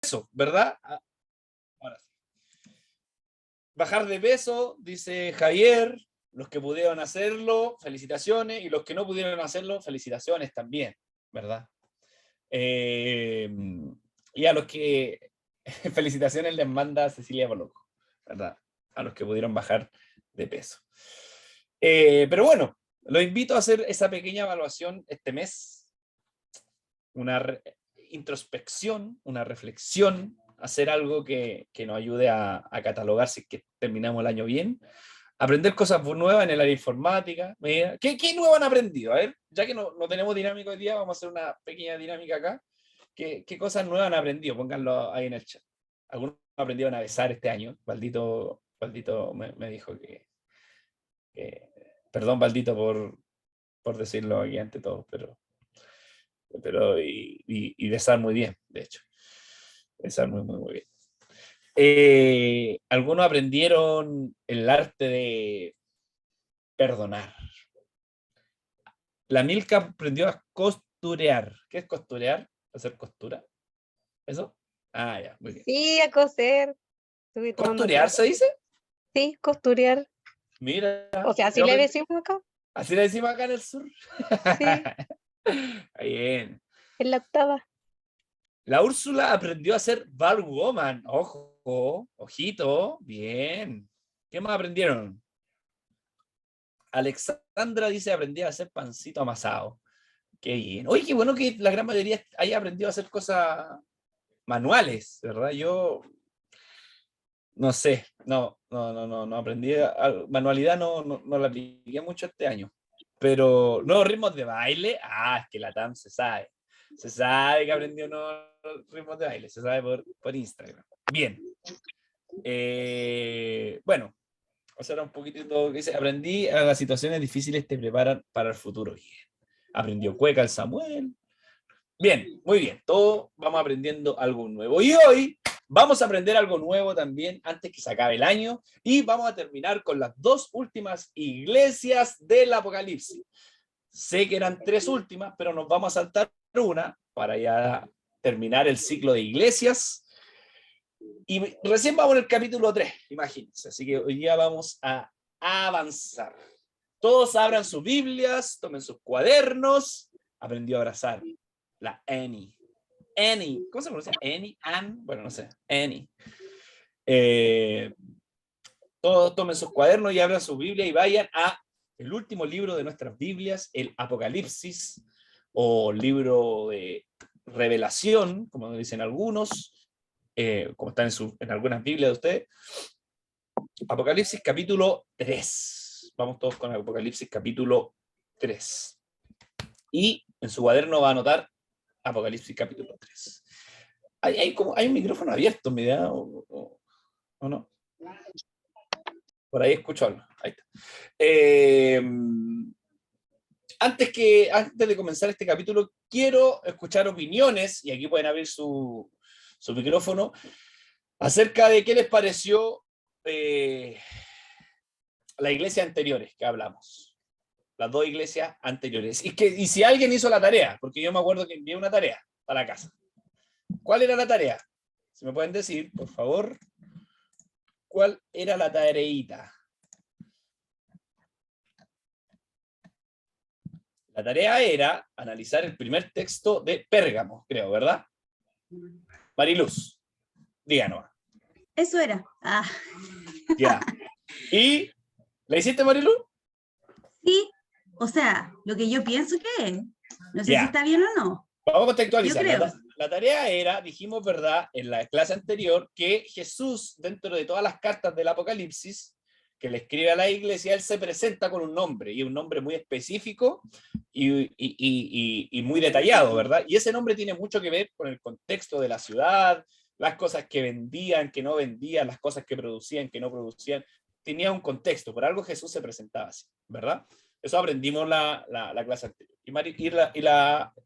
peso, ¿verdad? Ahora sí. Bajar de peso, dice Javier, los que pudieron hacerlo, felicitaciones, y los que no pudieron hacerlo, felicitaciones también, ¿verdad? Y a los que felicitaciones les manda Cecilia Poloco, ¿verdad? A los que pudieron bajar de peso. Pero bueno, los invito a hacer esa pequeña evaluación este mes, una introspección, una reflexión, hacer algo que nos ayude a catalogar si es que terminamos el año bien, aprender cosas nuevas en el área informática. Mira, ¿qué nuevo han aprendido? A ver, ya que no tenemos dinámica hoy día, vamos a hacer una pequeña dinámica acá. ¿Qué cosas nuevas han aprendido? Pónganlo ahí en el chat. Algunos aprendieron a besar este año. Valdito me dijo perdón, Valdito, por decirlo aquí ante todo, pero y besar muy bien, de hecho. Besar muy bien. Algunos aprendieron el arte de perdonar. La Milka aprendió a costurear. ¿Qué es costurear? ¿Hacer costura? ¿Eso? Ah, ya, muy bien. Sí, a coser. Estuve tomando ¿Costurear clases. se dice? Sí, costurear. Mira. O sea, así le decimos acá. Así le decimos acá en el sur. Sí, Bien. en la octava. La Úrsula aprendió a ser barwoman. Ojo, ojito. Bien. ¿Qué más aprendieron? Alexandra dice aprendí a hacer pancito amasado. Qué bien. Oye, qué bueno que la gran mayoría haya aprendido a hacer cosas manuales, ¿verdad? Yo no sé, no aprendí. Manualidad no la apliqué mucho este año. Pero nuevos ritmos de baile, es que la TAM se sabe. Se sabe que aprendió nuevos ritmos de baile, se sabe por Instagram. Bien. Bueno, o sea, un poquitito, dice, aprendí a las situaciones difíciles te preparan para el futuro. Bien. Aprendió cueca el Samuel. Bien, muy bien. Todos vamos aprendiendo algo nuevo. Y hoy vamos a aprender algo nuevo también antes que se acabe el año. Y vamos a terminar con las 2 últimas iglesias del Apocalipsis. Sé que eran 3 últimas, pero nos vamos a saltar una para ya terminar el ciclo de iglesias. Y recién vamos en el capítulo 3, imagínense. Así que hoy ya vamos a avanzar. Todos abran sus Biblias, tomen sus cuadernos. Aprendió a abrazar la Annie. ¿Cómo se pronuncia? Annie. Bueno, no sé. Annie. Todos tomen sus cuadernos y abran su Biblia y vayan a el último libro de nuestras Biblias, el Apocalipsis, o libro de revelación, como dicen algunos, como está en algunas Biblias de ustedes. Apocalipsis capítulo 3. Vamos todos con Apocalipsis capítulo 3. Y en su cuaderno va a anotar Apocalipsis capítulo 3. Hay un micrófono abierto, ¿me da? ¿O no? Por ahí escucho algo. Ahí está. Antes de comenzar este capítulo, quiero escuchar opiniones, y aquí pueden abrir su micrófono, acerca de qué les pareció las iglesias anteriores que hablamos. Las 2 iglesias anteriores. Y si alguien hizo la tarea, porque yo me acuerdo que envié una tarea para la casa. ¿Cuál era la tarea? Si me pueden decir, por favor, ¿cuál era la tareita? La tarea era analizar el primer texto de Pérgamo, creo, ¿verdad? Mariluz, díganos. Eso era. Ya. ¿Y la hiciste, Mariluz? Sí, o sea, lo que yo pienso que es. No sé Ya. si está bien o no. Vamos a contextualizar. Yo creo. La tarea era, dijimos, ¿verdad?, en la clase anterior, que Jesús, dentro de todas las cartas del Apocalipsis, que le escribe a la iglesia, él se presenta con un nombre, y un nombre muy específico y muy detallado, ¿verdad? Y ese nombre tiene mucho que ver con el contexto de la ciudad, las cosas que vendían, que no vendían, las cosas que producían, que no producían. Tenía un contexto, por algo Jesús se presentaba así, ¿verdad? Eso aprendimos la clase anterior.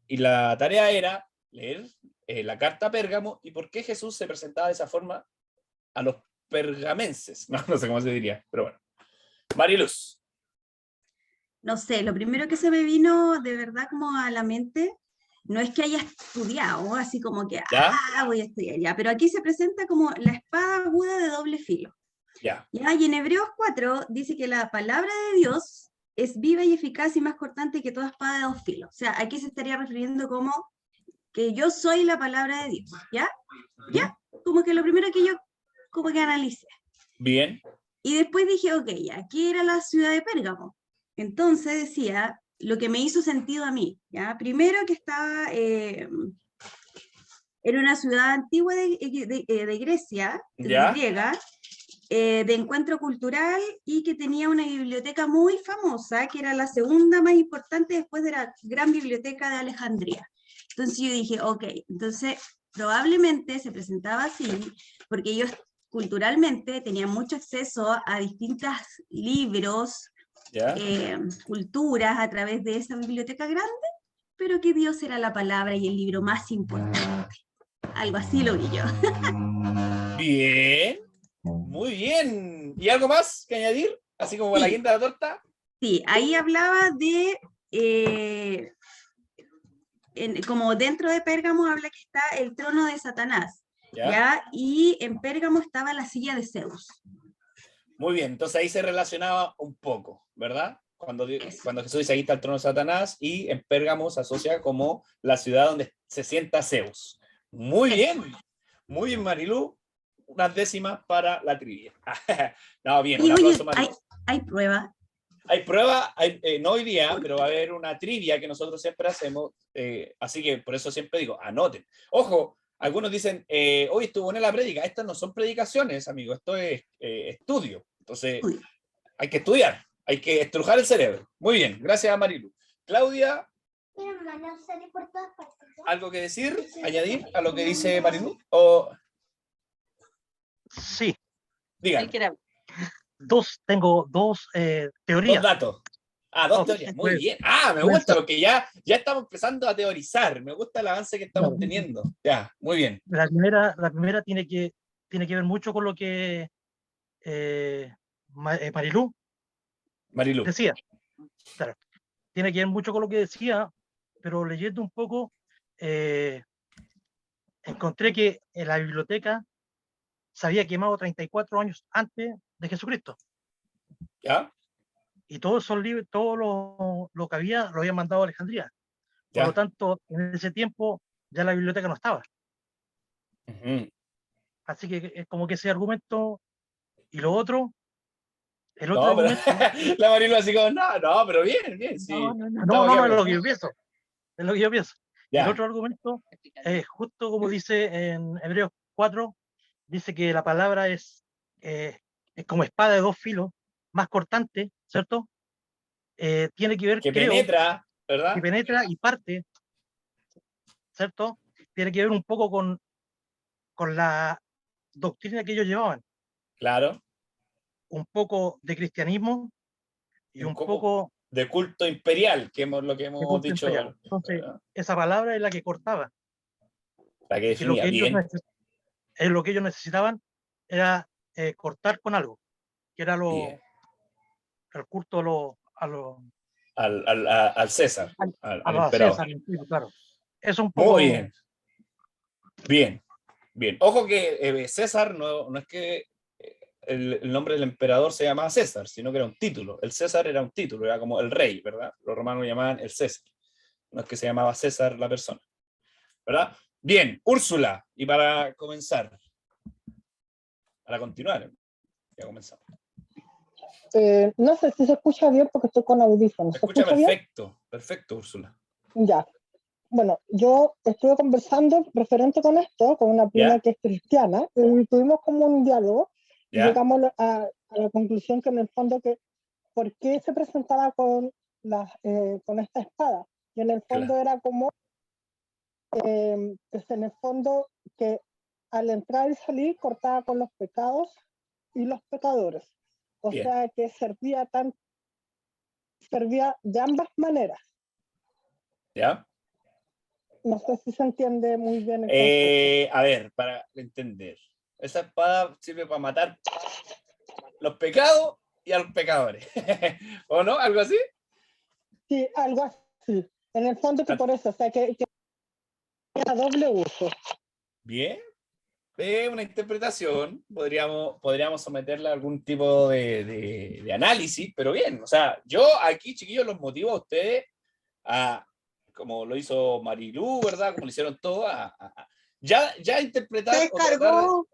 Y la tarea era leer la carta a Pérgamo y por qué Jesús se presentaba de esa forma a los pergamenses. No sé cómo se diría, pero bueno. Mariluz. No sé, lo primero que se me vino de verdad como a la mente no es que haya estudiado, así como que, ¿Ya? voy a estudiar ya, pero aquí se presenta como la espada aguda de doble filo. Ya. Ya, y en Hebreos 4 dice que la palabra de Dios es viva y eficaz y más cortante que toda espada de dos filos. O sea, aquí se estaría refiriendo como que yo soy la palabra de Dios, ¿ya? ¿Ya? Como que lo primero que yo como que analicé. Bien. Y después dije, ok, aquí era la ciudad de Pérgamo. Entonces decía, lo que me hizo sentido a mí, ¿ya? Primero que estaba, era una ciudad antigua de Grecia, de ¿Ya? griega, de encuentro cultural y que tenía una biblioteca muy famosa, que era la segunda más importante después de la gran biblioteca de Alejandría. Entonces yo dije, ok, entonces probablemente se presentaba así, porque ellos culturalmente tenían mucho acceso a distintos libros, ¿Ya? culturas a través de esa biblioteca grande, pero que Dios era la palabra y el libro más importante. Algo así lo vi yo. Bien. Muy bien. ¿Y algo más que añadir? Así como la Sí, guinda de la torta. sí, ahí hablaba de, como dentro de Pérgamo habla que está el trono de Satanás, ¿Ya? ¿ya? Y en Pérgamo estaba la silla de Zeus. Muy bien. Entonces ahí se relacionaba un poco, ¿verdad? Eso. Cuando Jesús dice, ahí está el trono de Satanás, y en Pérgamo se asocia como la ciudad donde se sienta Zeus. Muy Eso. bien. Muy bien, Marilú. Unas décimas para la trivia. No, bien, un Y aplauso, oye, hay, Marilú. hay prueba. Hay prueba, no hoy día, pero va a haber una trivia que nosotros siempre hacemos, así que por eso siempre digo, anoten. Ojo, algunos dicen, hoy estuvo en la prédica. Estas no son predicaciones, amigo, esto es estudio. Entonces, Uy, hay que estudiar, hay que estrujar el cerebro. Muy bien, gracias a Marilu. Claudia, ¿algo que decir, añadir a lo que dice Marilu? O Sí, díganme, tengo dos dos teorías. datos. Ah, dos teorías, muy Pues, bien. Ah, me pueden gusta ser. porque ya estamos empezando a teorizar. Me gusta el avance que estamos Claro. teniendo. Ya, muy bien. La primera tiene que ver mucho con lo que Marilú Marilu. decía. Claro, tiene que ver mucho con lo que decía, pero leyendo un poco, eh, encontré que en la biblioteca se había quemado 34 años antes de Jesucristo. ¿Ya? Y todos esos libros, todo lo que había, lo habían mandado a Alejandría. Por lo ¿Ya? tanto, en ese tiempo ya la biblioteca no estaba. Ujú. Así que es como que ese argumento. Y lo otro, el otro No, pero argumento, la Marilu así como, no, no, pero bien, bien, sí. Estamos aquí no, es lo hablando. que yo pienso, es lo que yo pienso. Y el Ya, otro argumento es justo como dice en Hebreos 4, dice que la palabra es como espada de dos filos, más cortante, ¿cierto? Tiene que ver, que creo, penetra, que ¿verdad? penetra y parte, ¿cierto? Tiene que ver un poco con la doctrina que ellos llevaban, Claro. un poco de cristianismo y Y un un poco poco de culto imperial, lo que de hemos culto imperial. dicho, Entonces, ¿verdad? esa palabra es la que cortaba. La que Y lo definía que ellos, bien, lo que ellos necesitaban era cortar con algo, que era bien. el culto Al César, al- al a emperador. César, claro. Eso un Muy poco, bien, bien, bien. Ojo que César no es que el nombre del emperador se llamaba César, sino que era un título. El César era un título, era como el rey, ¿verdad? Los romanos lo llamaban el César. No es que se llamaba César la persona, ¿verdad? Bien, Úrsula, y para continuar, ya comenzamos. No sé si se escucha bien porque estoy con audífonos. Se ¿Se escucha escucha bien? perfecto, perfecto, Úrsula. Ya. Bueno, yo estuve conversando referente con esto, con una prima ¿Ya? que es cristiana, y tuvimos como un diálogo y ¿Ya? llegamos a la conclusión que en el fondo que por qué se presentaba con esta espada. Y en el fondo Claro. era como, pues en el fondo que al entrar y salir cortaba con los pecados y los pecadores. O Bien. sea que servía de ambas maneras. ¿Ya? No sé si se entiende muy bien el concepto. A ver, para entender. Esa espada sirve para matar los pecados y a los pecadores. ¿O no? ¿Algo así? Sí, algo así. En el fondo que por eso, o sea, que a doble uso. Bien. Una interpretación, podríamos someterla a algún tipo de análisis, pero bien, o sea, yo aquí, chiquillos, los motivo a ustedes a, como lo hizo Marilú, ¿verdad? Como lo hicieron todos, ya interpretar, Se o tratar, descargó.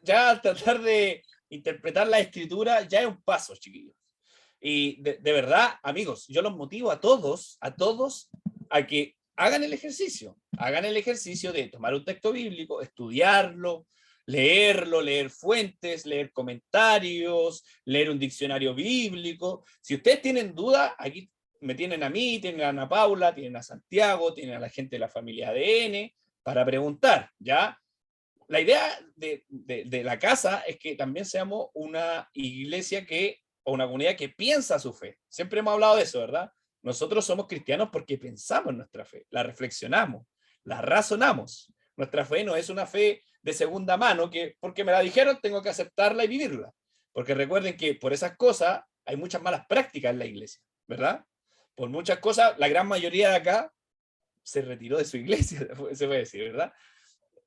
ya tratar de interpretar la escritura ya es un paso, chiquillos. Y de verdad, amigos, yo los motivo a todos a que hagan el ejercicio de tomar un texto bíblico, estudiarlo, leer fuentes, leer comentarios, leer un diccionario bíblico. Si ustedes tienen duda, aquí me tienen a mí, tienen a Ana Paula, tienen a Santiago, tienen a la gente de la familia ADN para preguntar, ¿ya? La idea de la casa es que también seamos una iglesia o una comunidad que piensa su fe. Siempre hemos hablado de eso, ¿verdad? Nosotros somos cristianos porque pensamos nuestra fe, la reflexionamos, la razonamos. Nuestra fe no es una fe de segunda mano que porque me la dijeron tengo que aceptarla y vivirla. Porque recuerden que por esas cosas hay muchas malas prácticas en la iglesia, ¿verdad? Por muchas cosas, la gran mayoría de acá se retiró de su iglesia, se puede decir, ¿verdad?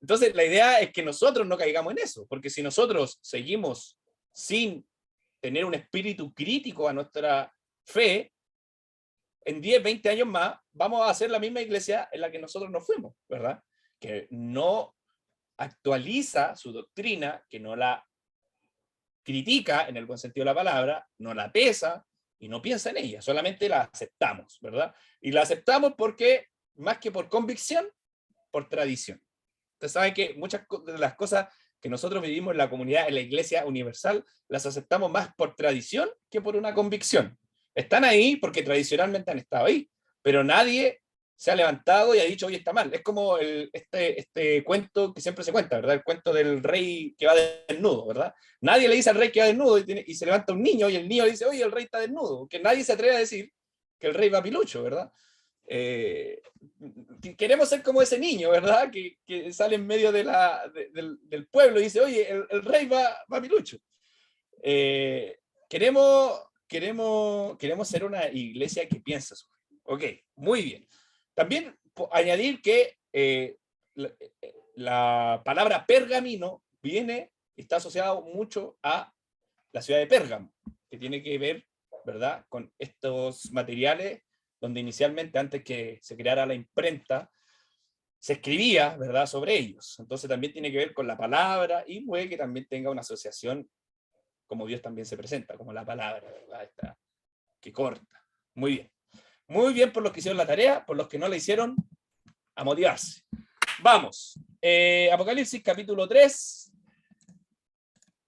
Entonces, la idea es que nosotros no caigamos en eso, porque si nosotros seguimos sin tener un espíritu crítico a nuestra fe, en 10, 20 años más, vamos a hacer la misma iglesia en la que nosotros nos fuimos, ¿verdad? Que no actualiza su doctrina, que no la critica en el buen sentido de la palabra, no la pesa y no piensa en ella, solamente la aceptamos, ¿verdad? Y la aceptamos porque, más que por convicción, por tradición. Ustedes saben que muchas de las cosas que nosotros vivimos en la comunidad, en la iglesia universal, las aceptamos más por tradición que por una convicción. Están ahí porque tradicionalmente han estado ahí, pero nadie se ha levantado y ha dicho, oye, está mal. Es como este cuento que siempre se cuenta, ¿verdad? El cuento del rey que va desnudo, ¿verdad? Nadie le dice al rey que va desnudo y se levanta un niño y el niño le dice, oye, el rey está desnudo. Que nadie se atreve a decir que el rey va pilucho, ¿verdad? Queremos ser como ese niño, ¿verdad? Que sale en medio del pueblo y dice, oye, el rey va pilucho. Queremos ser una iglesia que piensa su fe. Ok, muy bien. También añadir que la palabra pergamino está asociado mucho a la ciudad de Pérgamo, que tiene que ver, ¿verdad?, con estos materiales donde inicialmente, antes que se creara la imprenta, se escribía, ¿verdad?, sobre ellos. Entonces también tiene que ver con la palabra y puede que también tenga una asociación como Dios también se presenta, como la palabra, ¿verdad?, esta, que corta. Muy bien. Muy bien por los que hicieron la tarea, por los que no la hicieron, a motivarse. Vamos. Apocalipsis capítulo 3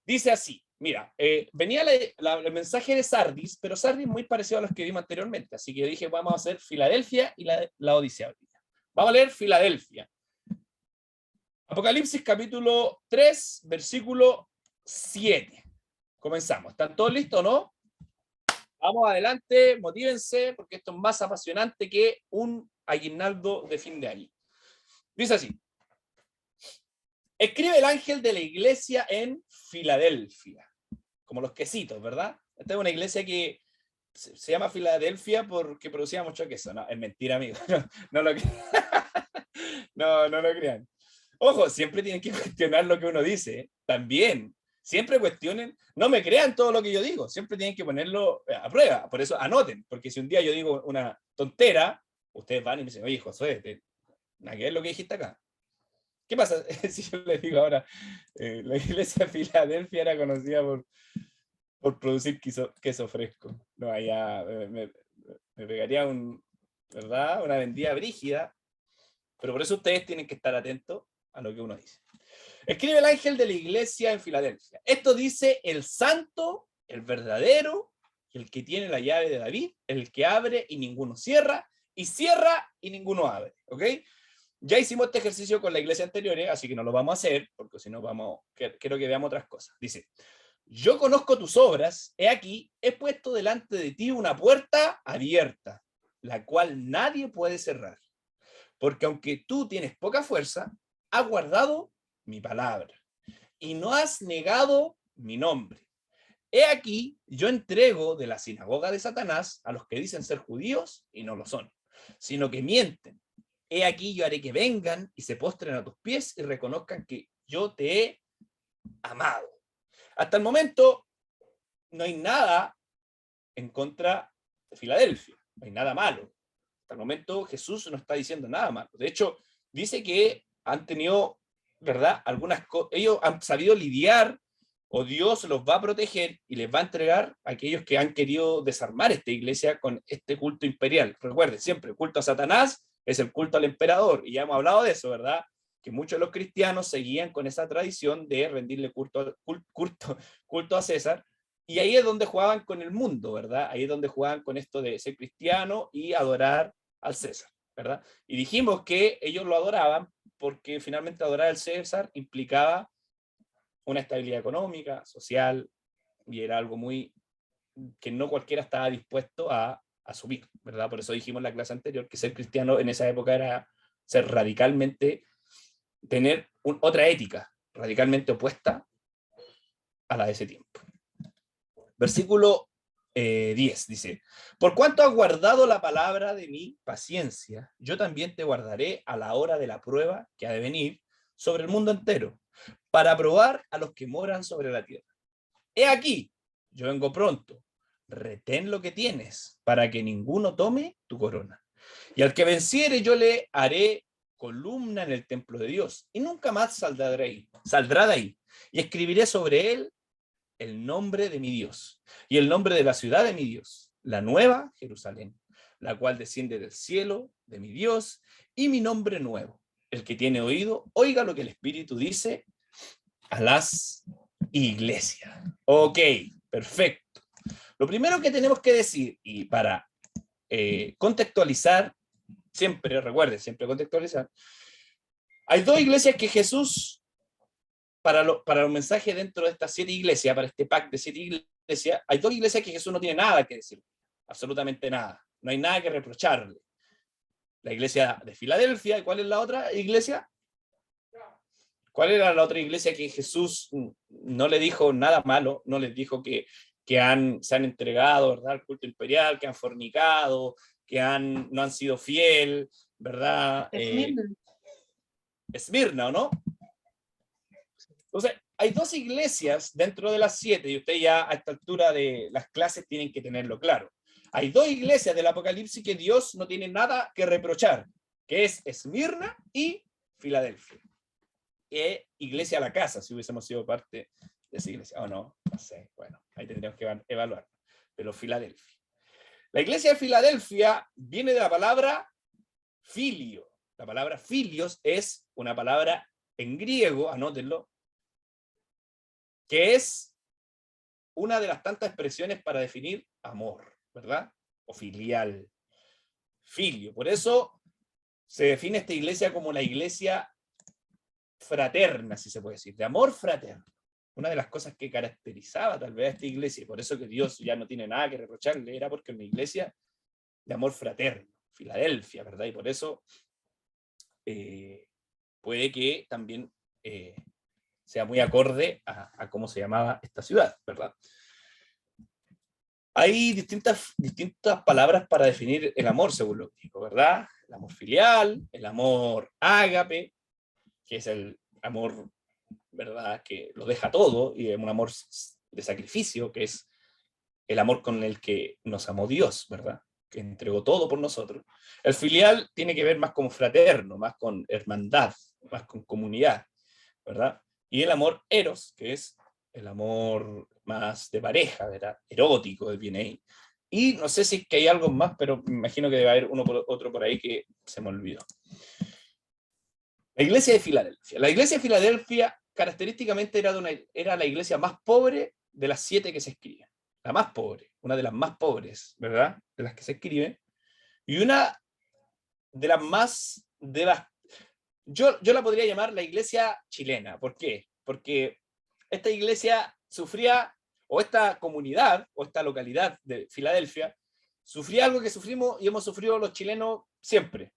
dice así. Mira, venía el mensaje de Sardis, pero Sardis muy parecido a los que vimos anteriormente, así que yo dije, vamos a hacer Filadelfia y la Odisea. Vamos a leer Filadelfia. Apocalipsis capítulo 3, versículo 7. Comenzamos. ¿Están todos listos, no? Vamos adelante, motívense, porque esto es más apasionante que un aguinaldo de fin de año. Dice así. Escribe el ángel de la iglesia en Filadelfia. Como los quesitos, ¿verdad? Esta es una iglesia que se llama Filadelfia porque producía mucho queso. No, es mentira, amigo. No lo crean. No lo crean. Ojo, siempre tienen que cuestionar lo que uno dice. También. Siempre cuestionen. No me crean todo lo que yo digo. Siempre tienen que ponerlo a prueba. Por eso anoten. Porque si un día yo digo una tontera, ustedes van y me dicen, oye, Josué, nada que ver lo que dijiste acá. ¿Qué pasa si yo les digo ahora, la iglesia de Filadelfia era conocida por producir queso fresco? No, allá me pegaría ¿verdad?, una vendida brígida, pero por eso ustedes tienen que estar atentos a lo que uno dice. Escribe el ángel de la iglesia en Filadelfia. Esto dice el santo, el verdadero, el que tiene la llave de David, el que abre y ninguno cierra, y cierra y ninguno abre. ¿Ok? Ya hicimos este ejercicio con la iglesia anterior, así que no lo vamos a hacer, porque si no quiero que veamos otras cosas. Dice, yo conozco tus obras, he aquí, he puesto delante de ti una puerta abierta, la cual nadie puede cerrar. Porque aunque tú tienes poca fuerza, has guardado mi palabra, y no has negado mi nombre. He aquí, yo entrego de la sinagoga de Satanás a los que dicen ser judíos y no lo son, sino que mienten. he aquí yo haré que vengan y se postren a tus pies y reconozcan que yo te he amado. Hasta el momento no hay nada en contra de Filadelfia, no hay nada malo. Hasta el momento Jesús no está diciendo nada malo. De hecho, dice que han tenido, ¿verdad? Algunas cosas, ellos han sabido lidiar, o Dios los va a proteger y les va a entregar a aquellos que han querido desarmar esta iglesia con este culto imperial. Recuerden, siempre, el culto a Satanás es el culto al emperador, y ya hemos hablado de eso, ¿verdad? Que muchos de los cristianos seguían con esa tradición de rendirle culto a César, y ahí es donde jugaban con el mundo, ¿verdad? Ahí es donde jugaban con esto de ser cristiano y adorar al César, ¿verdad? Y dijimos que ellos lo adoraban porque finalmente adorar al César implicaba una estabilidad económica, social, y era algo muy que no cualquiera estaba dispuesto a asumir, ¿verdad? Por eso dijimos en la clase anterior que ser cristiano en esa época era ser radicalmente, tener otra ética radicalmente opuesta a la de ese tiempo. Versículo 10 dice: por cuanto has guardado la palabra de mi paciencia, yo también te guardaré a la hora de la prueba que ha de venir sobre el mundo entero, para probar a los que moran sobre la tierra. He aquí, yo vengo pronto, retén lo que tienes, para que ninguno tome tu corona. Y al que venciere yo le haré columna en el templo de Dios, y nunca más saldrá de ahí. Y escribiré sobre él el nombre de mi Dios, y el nombre de la ciudad de mi Dios, la nueva Jerusalén, la cual desciende del cielo de mi Dios, y mi nombre nuevo. El que tiene oído, oiga lo que el Espíritu dice a las iglesias. Ok, perfecto. Lo primero que tenemos que decir, y para contextualizar, siempre, recuerden, siempre contextualizar, hay dos iglesias que Jesús, para los mensajes dentro de estas 7 iglesias, para este pack de 7 iglesias, hay 2 iglesias que Jesús no tiene nada que decir, absolutamente nada, no hay nada que reprocharle. La iglesia de Filadelfia, ¿y cuál es la otra iglesia? ¿Cuál era la otra iglesia que Jesús no le dijo nada malo? No les dijo que se han entregado, ¿verdad?, al culto imperial, que han fornicado, que no han sido fiel, ¿verdad? Esmirna, ¿o no? Entonces, hay 2 iglesias dentro de las 7, y ustedes ya a esta altura de las clases tienen que tenerlo claro. Hay 2 iglesias del Apocalipsis que Dios no tiene nada que reprochar, que es Esmirna y Filadelfia. Iglesia a la casa, si hubiésemos sido parte de esa iglesia. O no, no sé, bueno, ahí tendríamos que evaluar. Pero Filadelfia. La iglesia de Filadelfia viene de la palabra filio. La palabra filios es una palabra en griego, anótenlo, que es una de las tantas expresiones para definir amor, ¿verdad? O filial. Filio. Por eso se define esta iglesia como la iglesia fraterna, si se puede decir, de amor fraterno. Una de las cosas que caracterizaba tal vez a esta iglesia, y por eso que Dios ya no tiene nada que reprocharle, era porque es una iglesia de amor fraterno, Filadelfia, ¿verdad? Y por eso puede que también sea muy acorde a cómo se llamaba esta ciudad, ¿verdad? Hay distintas palabras para definir el amor según lo bíblico, ¿verdad? El amor filial, el amor ágape, que es el amor, ¿verdad?, que lo deja todo, y es un amor de sacrificio, que es el amor con el que nos amó Dios, ¿verdad?, que entregó todo por nosotros. El filial tiene que ver más con fraterno, más con hermandad, más con comunidad, ¿verdad? Y el amor eros, que es el amor más de pareja, ¿verdad?, erótico, viene ahí. Y no sé si es que hay algo más, pero me imagino que debe haber otro por ahí que se me olvidó. La iglesia de Filadelfia. La iglesia de Filadelfia característicamente era la iglesia más pobre de las 7 que se escriben. La más pobre, una de las más pobres, ¿verdad?, de las que se escriben. Y una de las más, yo la podría llamar la iglesia chilena. ¿Por qué? Porque esta iglesia sufría, o esta comunidad, o esta localidad de Filadelfia, sufría algo que sufrimos y hemos sufrido los chilenos siempre,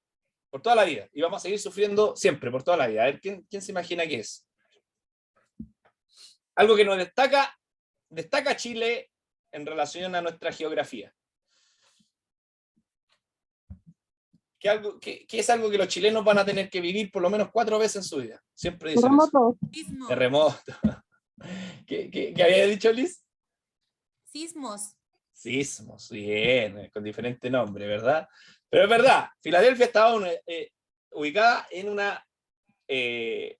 por toda la vida, y vamos a seguir sufriendo siempre, por toda la vida. A ver, ¿quién se imagina qué es? Algo que nos destaca Chile en relación a nuestra geografía. que es algo que los chilenos van a tener que vivir por lo menos 4 veces en su vida. Siempre dicen eso. Terremoto. Sismos. Terremoto. ¿Qué había dicho Liz? Sismos. Sismos, bien, con diferente nombre, ¿verdad? Pero es verdad, Filadelfia estaba ubicada en una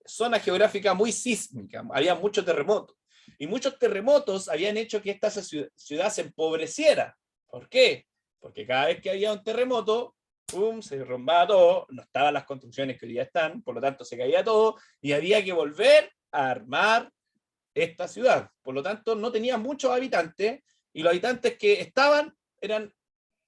zona geográfica muy sísmica, había muchos terremotos, y muchos terremotos habían hecho que esta ciudad se empobreciera. ¿Por qué? Porque cada vez que había un terremoto, ¡pum!, se derrumbaba todo, no estaban las construcciones que hoy día están, por lo tanto se caía todo, y había que volver a armar esta ciudad. Por lo tanto, no tenía muchos habitantes, y los habitantes que estaban eran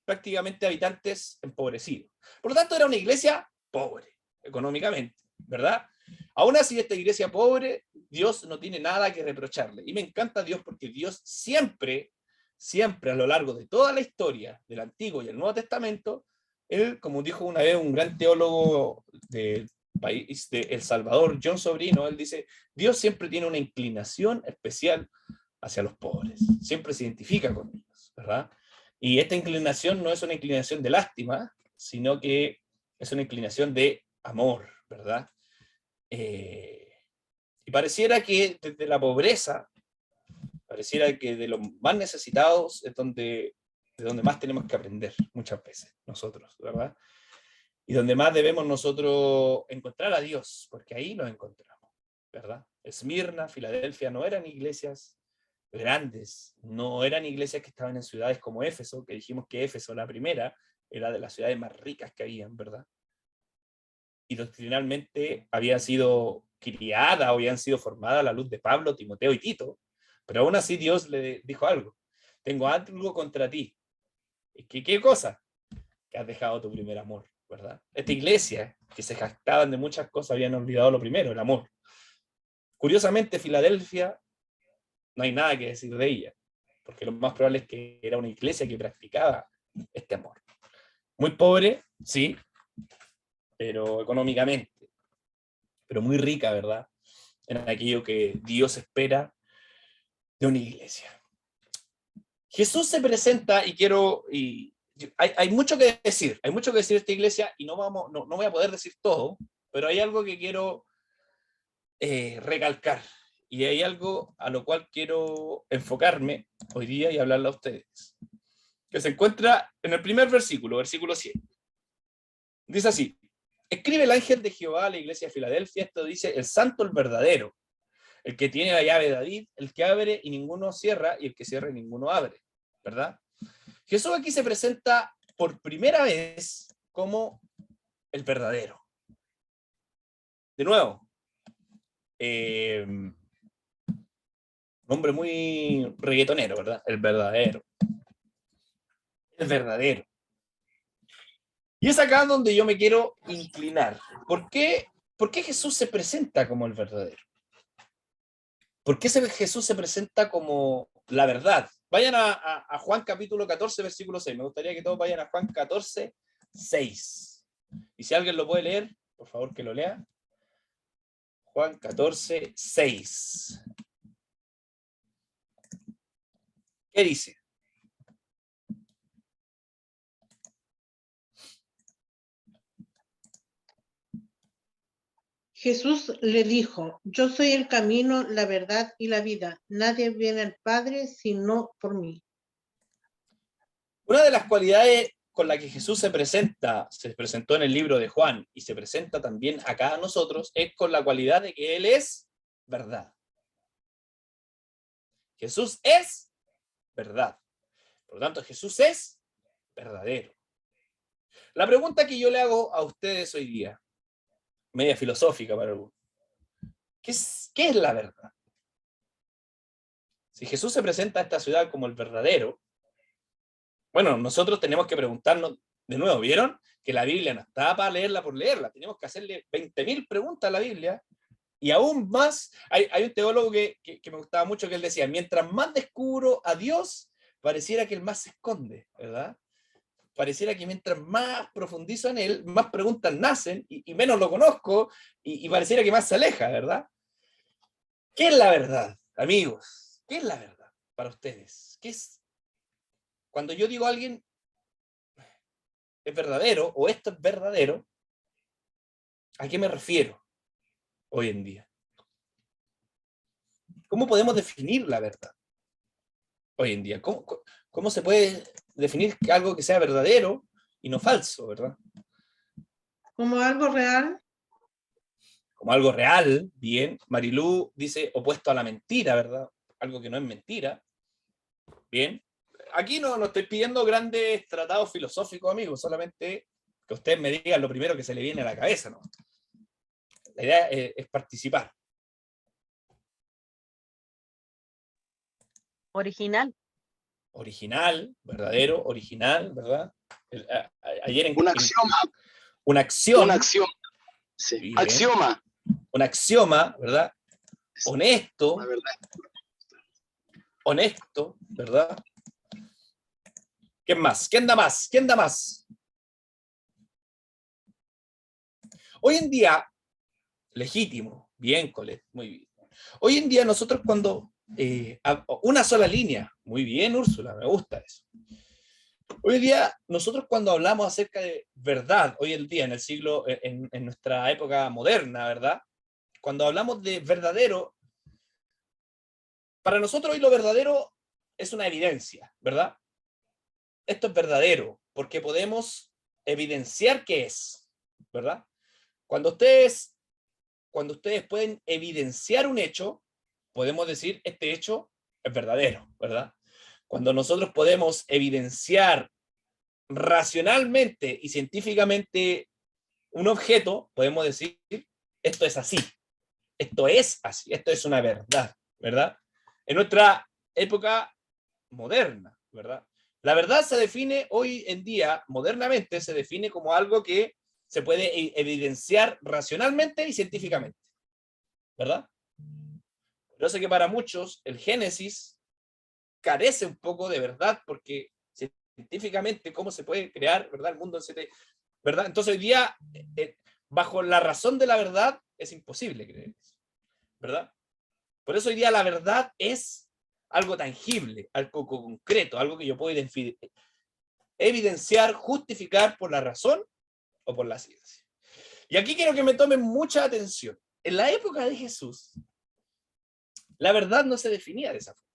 prácticamente habitantes empobrecidos. Por lo tanto, era una iglesia pobre, económicamente, ¿verdad? Aún así, esta iglesia pobre, Dios no tiene nada que reprocharle. Y me encanta Dios porque Dios siempre, siempre a lo largo de toda la historia del Antiguo y el Nuevo Testamento, él, como dijo una vez un gran teólogo del país de El Salvador, John Sobrino, él dice, Dios siempre tiene una inclinación especial hacia los pobres, siempre se identifica con ellos, ¿verdad? Y esta inclinación no es una inclinación de lástima, sino que es una inclinación de amor, ¿verdad? Y pareciera que desde la pobreza, pareciera que de los más necesitados es de donde más tenemos que aprender muchas veces nosotros, ¿verdad? Y donde más debemos nosotros encontrar a Dios, porque ahí lo encontramos, ¿verdad? Esmirna, Filadelfia no eran iglesias grandes, no eran iglesias que estaban en ciudades como Éfeso, que dijimos que Éfeso, la primera, era de las ciudades más ricas que habían, ¿verdad? Y doctrinalmente habían sido criadas o habían sido formadas a la luz de Pablo, Timoteo y Tito, pero aún así Dios le dijo algo, tengo algo contra ti. ¿Qué cosa? Que has dejado tu primer amor, ¿verdad? Esta iglesia, que se jactaban de muchas cosas, habían olvidado lo primero, el amor. Curiosamente, Filadelfia, no hay nada que decir de ella, porque lo más probable es que era una iglesia que practicaba este amor. Muy pobre, sí, pero económicamente, pero muy rica, ¿verdad? En aquello que Dios espera de una iglesia. Jesús se presenta, hay mucho que decir, de esta iglesia, y no voy a poder decir todo, pero hay algo que quiero recalcar, y hay algo a lo cual quiero enfocarme hoy día y hablarle a ustedes, que se encuentra en el primer versículo 7. Dice así, escribe el ángel de Jehová a la iglesia de Filadelfia, esto dice, el santo, el verdadero, el que tiene la llave de David, el que abre y ninguno cierra, y el que cierra y ninguno abre, ¿verdad? Jesús aquí se presenta por primera vez como el verdadero. De nuevo, un hombre muy reggaetonero, ¿verdad? El verdadero. El verdadero. Y es acá donde yo me quiero inclinar. ¿Por qué Jesús se presenta como el verdadero? ¿Por qué Jesús se presenta como la verdad? Vayan a Juan capítulo 14, versículo 6. Me gustaría que todos vayan a Juan 14, 6. Y si alguien lo puede leer, por favor que lo lea. Juan 14, 6. ¿Qué dice? Jesús le dijo, yo soy el camino, la verdad y la vida. Nadie viene al Padre sino por mí. Una de las cualidades con la que Jesús se presentó en el libro de Juan y se presenta también acá a nosotros, es con la cualidad de que Él es verdad. Jesús es verdad. Por lo tanto, Jesús es verdadero. La pregunta que yo le hago a ustedes hoy día, media filosófica para algunos, ¿qué es la verdad? Si Jesús se presenta a esta ciudad como el verdadero, bueno, nosotros tenemos que preguntarnos de nuevo, ¿vieron? Que la Biblia no está para leerla por leerla, tenemos que hacerle 20.000 preguntas a la Biblia, y aún más, hay un teólogo que me gustaba mucho, que él decía, mientras más descubro a Dios, pareciera que él más se esconde, ¿verdad? Pareciera que mientras más profundizo en él, más preguntas nacen, y menos lo conozco, y pareciera que más se aleja, ¿verdad? ¿Qué es la verdad, amigos? ¿Qué es la verdad para ustedes? ¿Qué es? Cuando yo digo a alguien, es verdadero o esto es verdadero, ¿a qué me refiero hoy en día? ¿Cómo podemos definir la verdad hoy en día? ¿Cómo se puede definir algo que sea verdadero y no falso, verdad? Como algo real, Como algo real, bien. Marilú dice opuesto a la mentira, ¿verdad? Algo que no es mentira. Bien. Aquí no estoy pidiendo grandes tratados filosóficos, amigos, solamente que ustedes me digan lo primero que se le viene a la cabeza, ¿no? La idea es participar. Original. Original, verdadero, original, ¿verdad? Ayer Un axioma, una acción, un axioma. Sí. Bien. Axioma. un axioma, ¿verdad? Honesto, La verdad. honesto, ¿verdad? ¿Quién más? ¿Quién da más? ¿Quién da más? Hoy en día, legítimo, bien, Colette, muy bien. Hoy en día nosotros cuando, una sola línea, muy bien, Úrsula, me gusta eso. Hoy en día, nosotros cuando hablamos acerca de verdad, hoy en día, en el siglo, en nuestra época moderna, ¿verdad? Cuando hablamos de verdadero, para nosotros hoy lo verdadero es una evidencia, ¿verdad? Esto es verdadero, porque podemos evidenciar que es, ¿verdad? Cuando ustedes pueden evidenciar un hecho, podemos decir, este hecho es verdadero, ¿verdad? Cuando nosotros podemos evidenciar racionalmente y científicamente un objeto, podemos decir, esto es así, esto es así, esto es una verdad, ¿verdad? En nuestra época moderna, ¿verdad? La verdad se define hoy en día, modernamente, se define como algo que se puede evidenciar racionalmente y científicamente, ¿verdad? Yo sé que para muchos el Génesis carece un poco de verdad, porque científicamente cómo se puede crear, ¿verdad? El mundo en 7, ¿verdad? Entonces hoy día, bajo la razón de la verdad, es imposible creer eso, ¿verdad? Por eso hoy día la verdad es algo tangible, algo concreto, algo que yo puedo evidenciar, justificar por la razón o por la ciencia. Y aquí quiero que me tomen mucha atención. En la época de Jesús, la verdad no se definía de esa forma.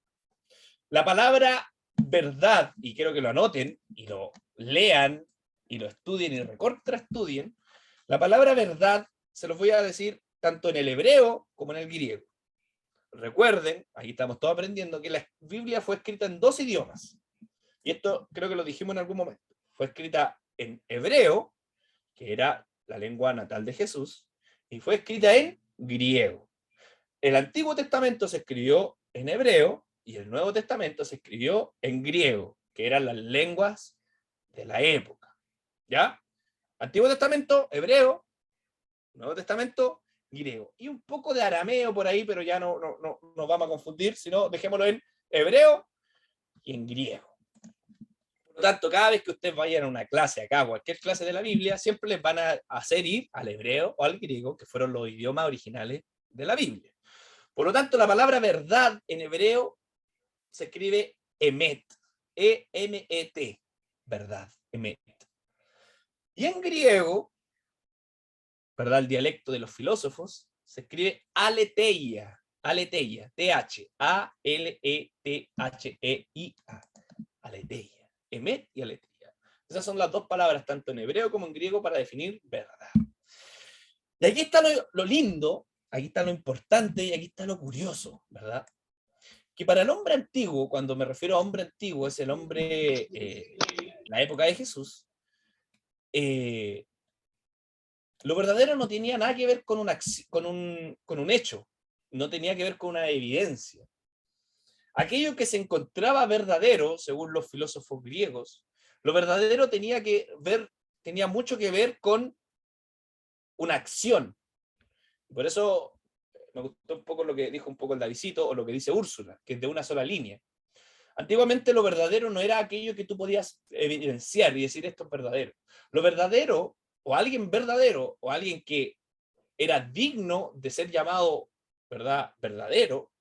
La palabra verdad, y quiero que lo anoten y lo lean y lo estudien y recontraestudien, la palabra verdad se los voy a decir tanto en el hebreo como en el griego. Recuerden, aquí estamos todos aprendiendo, que la Biblia fue escrita en 2 idiomas. Y esto creo que lo dijimos en algún momento. Fue escrita en hebreo, que era la lengua natal de Jesús, y fue escrita en griego. El Antiguo Testamento se escribió en hebreo y el Nuevo Testamento se escribió en griego, que eran las lenguas de la época. ¿Ya? Antiguo Testamento, hebreo, Nuevo Testamento, griego. Y un poco de arameo por ahí, pero ya no nos vamos a confundir, sino dejémoslo en hebreo y en griego. Por lo tanto, cada vez que ustedes vayan a una clase acá, cualquier clase de la Biblia, siempre les van a hacer ir al hebreo o al griego, que fueron los idiomas originales de la Biblia. Por lo tanto, la palabra verdad en hebreo se escribe emet, E-M-E-T, verdad, emet. Y en griego, ¿verdad? El dialecto de los filósofos, se escribe aletheia, A-L-E-T-H-E-I-A, aletheia, emet y aletheia. Esas son las dos palabras, tanto en hebreo como en griego, para definir verdad. Y aquí está lo lindo, aquí está lo importante y aquí está lo curioso, ¿verdad? Que para el hombre antiguo, cuando me refiero a hombre antiguo, es el hombre, la época de Jesús, lo verdadero no tenía nada que ver con un hecho, no tenía que ver con una evidencia. Aquello que se encontraba verdadero, según los filósofos griegos, lo verdadero tenía mucho que ver con una acción. Por eso me gustó un poco lo que dijo un poco el Davidcito, o lo que dice Úrsula, que es de una sola línea. Antiguamente lo verdadero no era aquello que tú podías evidenciar y decir esto es verdadero. Lo verdadero, o alguien verdadero, o alguien que era digno de ser llamado, ¿verdad?, verdadero,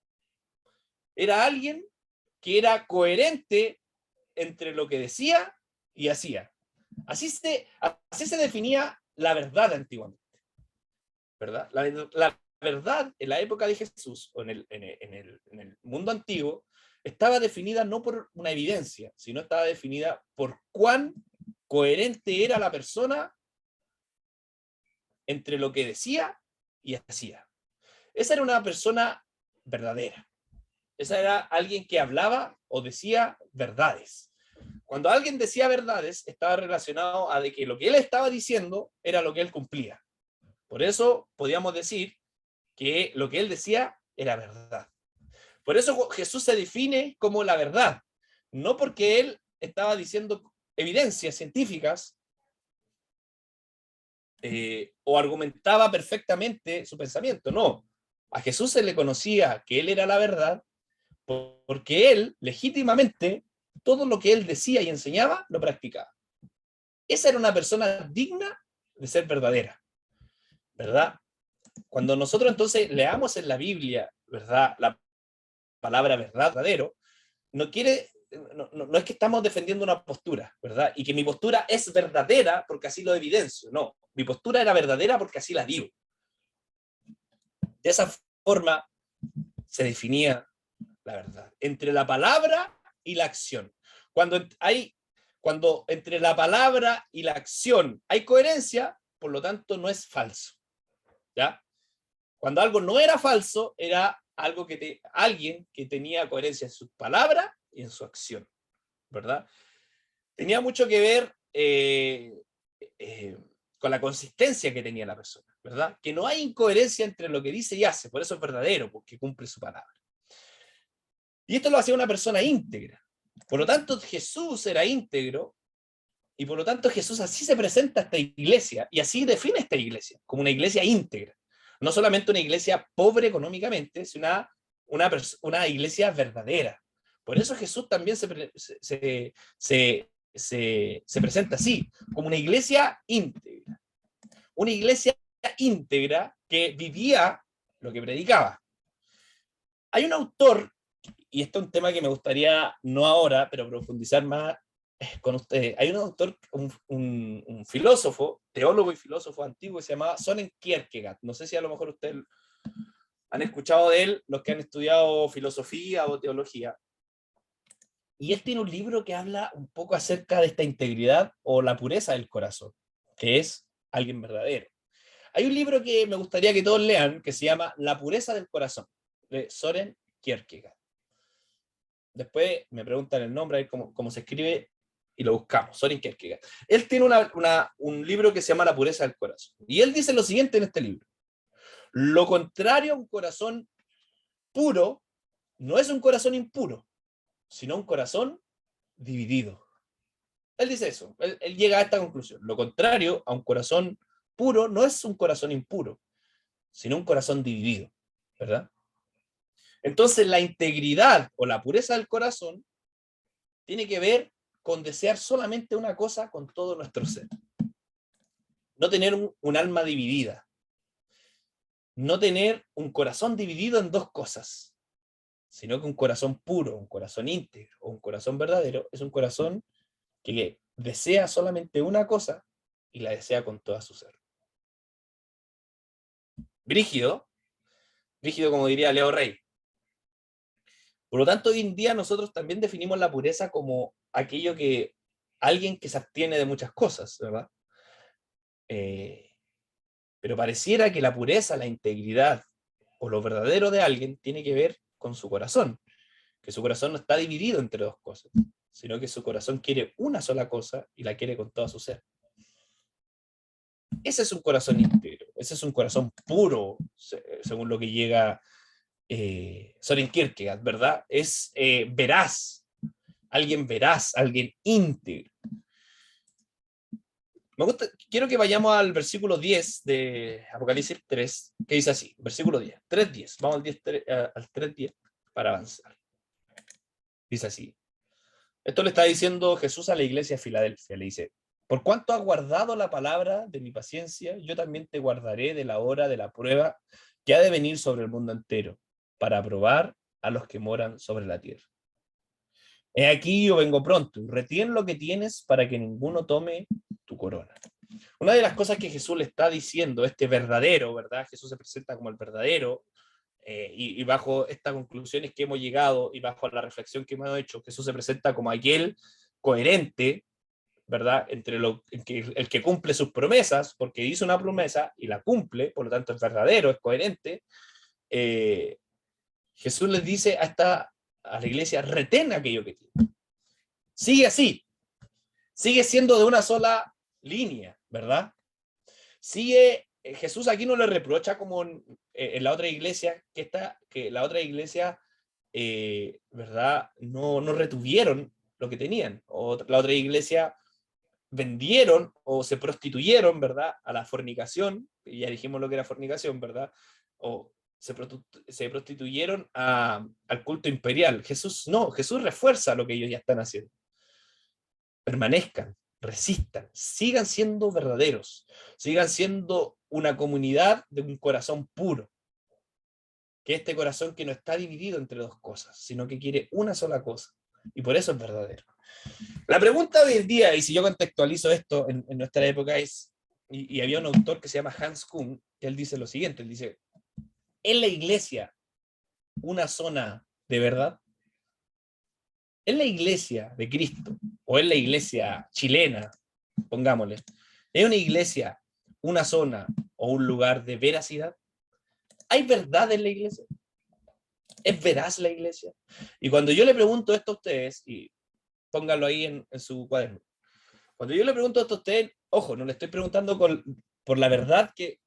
era alguien que era coherente entre lo que decía y hacía. Así se definía la verdad antiguamente, ¿verdad? La verdad en la época de Jesús, o en el mundo antiguo, estaba definida no por una evidencia, sino estaba definida por cuán coherente era la persona entre lo que decía y hacía. Esa era una persona verdadera. Esa era alguien que hablaba o decía verdades. Cuando alguien decía verdades, estaba relacionado a de que lo que él estaba diciendo era lo que él cumplía. Por eso podíamos decir que lo que él decía era verdad. Por eso Jesús se define como la verdad, no porque él estaba diciendo evidencias científicas o argumentaba perfectamente su pensamiento, no. A Jesús se le conocía que él era la verdad porque él legítimamente todo lo que él decía y enseñaba lo practicaba. Esa era una persona digna de ser verdadera, ¿verdad? Cuando nosotros entonces leamos en la Biblia, ¿verdad?, la palabra verdadero, no es que estamos defendiendo una postura, ¿verdad? Y que mi postura es verdadera porque así lo evidencio. No, mi postura era verdadera porque así la digo. De esa forma se definía la verdad. Entre la palabra y la acción. Cuando entre la palabra y la acción hay coherencia, por lo tanto no es falso. ¿Ya? Cuando algo no era falso, era alguien que tenía coherencia en su palabra y en su acción, ¿verdad? Tenía mucho que ver con la consistencia que tenía la persona, ¿verdad? Que no hay incoherencia entre lo que dice y hace, por eso es verdadero, porque cumple su palabra. Y esto lo hacía una persona íntegra. Por lo tanto, Jesús era íntegro, y por lo tanto Jesús así se presenta a esta iglesia, y así define esta iglesia, como una iglesia íntegra. No solamente una iglesia pobre económicamente, sino una iglesia verdadera. Por eso Jesús también se presenta así, como una iglesia íntegra. Una iglesia íntegra que vivía lo que predicaba. Hay un autor, y este es un tema que me gustaría, no ahora, pero profundizar más con ustedes. Hay un autor, un filósofo, teólogo y filósofo antiguo que se llamaba Søren Kierkegaard. No sé si a lo mejor ustedes han escuchado de él, los que han estudiado filosofía o teología. Y él tiene un libro que habla un poco acerca de esta integridad o la pureza del corazón, que es alguien verdadero. Hay un libro que me gustaría que todos lean, que se llama La pureza del corazón, de Søren Kierkegaard. Después me preguntan el nombre, a ver cómo se escribe, y lo buscamos. Søren Kierkegaard. Él tiene un libro que se llama La pureza del corazón. Y él dice lo siguiente en este libro. Lo contrario a un corazón puro no es un corazón impuro, sino un corazón dividido. Él dice eso. Él llega a esta conclusión. Lo contrario a un corazón puro no es un corazón impuro, sino un corazón dividido, ¿verdad? Entonces la integridad o la pureza del corazón tiene que ver con desear solamente una cosa con todo nuestro ser. No tener un alma dividida. No tener un corazón dividido en dos cosas, sino que un corazón puro, un corazón íntegro o un corazón verdadero es un corazón que desea solamente una cosa y la desea con toda su ser. Brígido como diría Leo Rey. Por lo tanto, hoy en día nosotros también definimos la pureza como alguien que se abstiene de muchas cosas, ¿verdad? Pero pareciera que la pureza, la integridad o lo verdadero de alguien tiene que ver con su corazón, que su corazón no está dividido entre dos cosas, sino que su corazón quiere una sola cosa y la quiere con todo su ser. Ese es un corazón íntegro, ese es un corazón puro, según lo que llega Søren Kierkegaard, ¿verdad? Es veraz, alguien íntegro. Quiero que vayamos al versículo 10 de Apocalipsis 3, que dice así, versículo 10, 3:10, vamos al 3:10 para avanzar. Dice así, esto le está diciendo Jesús a la iglesia de Filadelfia, le dice, por cuanto has guardado la palabra de mi paciencia, yo también te guardaré de la hora de la prueba que ha de venir sobre el mundo entero, para probar a los que moran sobre la tierra. He aquí yo vengo pronto, retén lo que tienes para que ninguno tome tu corona. Una de las cosas que Jesús le está diciendo, este verdadero, ¿verdad? Jesús se presenta como el verdadero, y bajo estas conclusiones que hemos llegado y bajo la reflexión que hemos hecho, Jesús se presenta como aquel coherente, ¿verdad? Entre el que cumple sus promesas, porque hizo una promesa y la cumple, por lo tanto es verdadero, es coherente. Jesús les dice a la iglesia: retén aquello que tiene. Sigue así. Sigue siendo de una sola línea, ¿verdad? Jesús aquí no le reprocha como en la otra iglesia, que la otra iglesia, ¿verdad? No retuvieron lo que tenían. O la otra iglesia vendieron o se prostituyeron, ¿verdad? A la fornicación, y ya dijimos lo que era fornicación, ¿verdad? O se prostituyeron al culto imperial. Jesús no, Jesús refuerza lo que ellos ya están haciendo. Permanezcan, resistan, sigan siendo verdaderos, sigan siendo una comunidad de un corazón puro, que este corazón que no está dividido entre dos cosas, sino que quiere una sola cosa, y por eso es verdadero. La pregunta de hoy en día, y si yo contextualizo esto en nuestra época, es, y había un autor que se llama Hans Kuhn, que él dice lo siguiente, él dice: ¿es la iglesia una zona de verdad? ¿Es la iglesia de Cristo, o es la iglesia chilena, pongámosle, es una iglesia una zona o un lugar de veracidad? ¿Hay verdad en la iglesia? ¿Es veraz la iglesia? Y cuando yo le pregunto esto a ustedes, y pónganlo ahí en su cuaderno, cuando yo le pregunto esto a ustedes, ojo, no le estoy preguntando por la verdad que,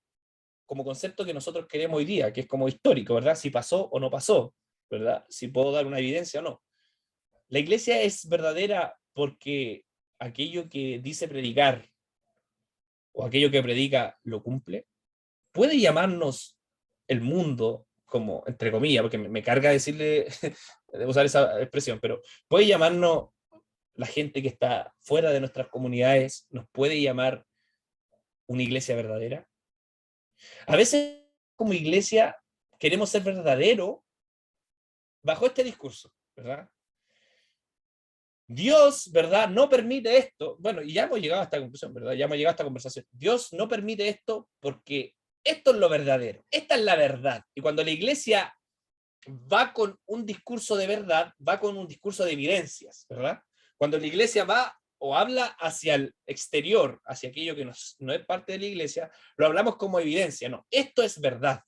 como concepto que nosotros queremos hoy día, que es como histórico, ¿verdad? Si pasó o no pasó, ¿verdad? Si puedo dar una evidencia o no. La iglesia es verdadera porque aquello que dice predicar o aquello que predica lo cumple. Puede llamarnos el mundo, como entre comillas, porque me carga decirle, de usar esa expresión, pero puede llamarnos la gente que está fuera de nuestras comunidades, nos puede llamar una iglesia verdadera. A veces como iglesia queremos ser verdadero bajo este discurso, ¿verdad? Dios, ¿verdad? No permite esto. Bueno, y ya hemos llegado a esta conclusión, ¿verdad? Ya hemos llegado a esta conversación. Dios no permite esto porque esto es lo verdadero. Esta es la verdad. Y cuando la iglesia va con un discurso de verdad, va con un discurso de evidencias, ¿verdad? Cuando la iglesia va o habla hacia el exterior, hacia aquello que no es parte de la iglesia, lo hablamos como evidencia. No, esto es verdad.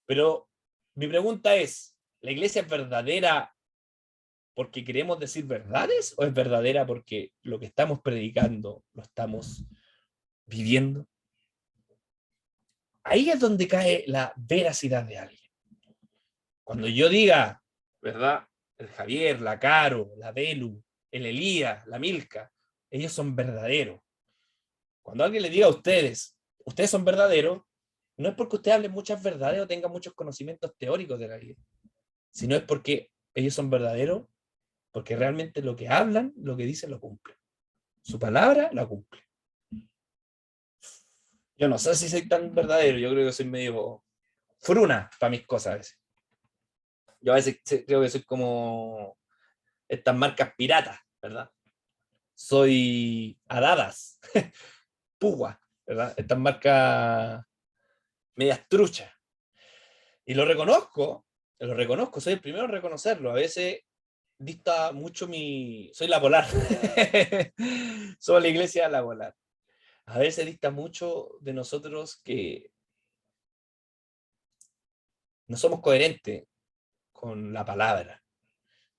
Pero mi pregunta es, ¿la iglesia es verdadera porque queremos decir verdades o es verdadera porque lo que estamos predicando lo estamos viviendo? Ahí es donde cae la veracidad de alguien. Cuando yo diga, ¿verdad? El Javier, la Caro, la Belu, el Elías, la Milka, ellos son verdaderos. Cuando alguien le diga a ustedes son verdaderos, no es porque ustedes hablen muchas verdades o tengan muchos conocimientos teóricos de la vida, sino es porque ellos son verdaderos, porque realmente lo que hablan, lo que dicen, lo cumplen. Su palabra la cumple. Yo no sé si soy tan verdadero, yo creo que soy medio fruna para mis cosas a veces. Yo a veces creo que soy como estas marcas piratas, ¿verdad? Soy Adadas, Púa, ¿verdad? Estas marcas medias truchas. Y lo reconozco, soy el primero en reconocerlo. A veces dista mucho soy la Polar. Soy la iglesia la Polar. A veces dista mucho de nosotros que no somos coherentes con la palabra.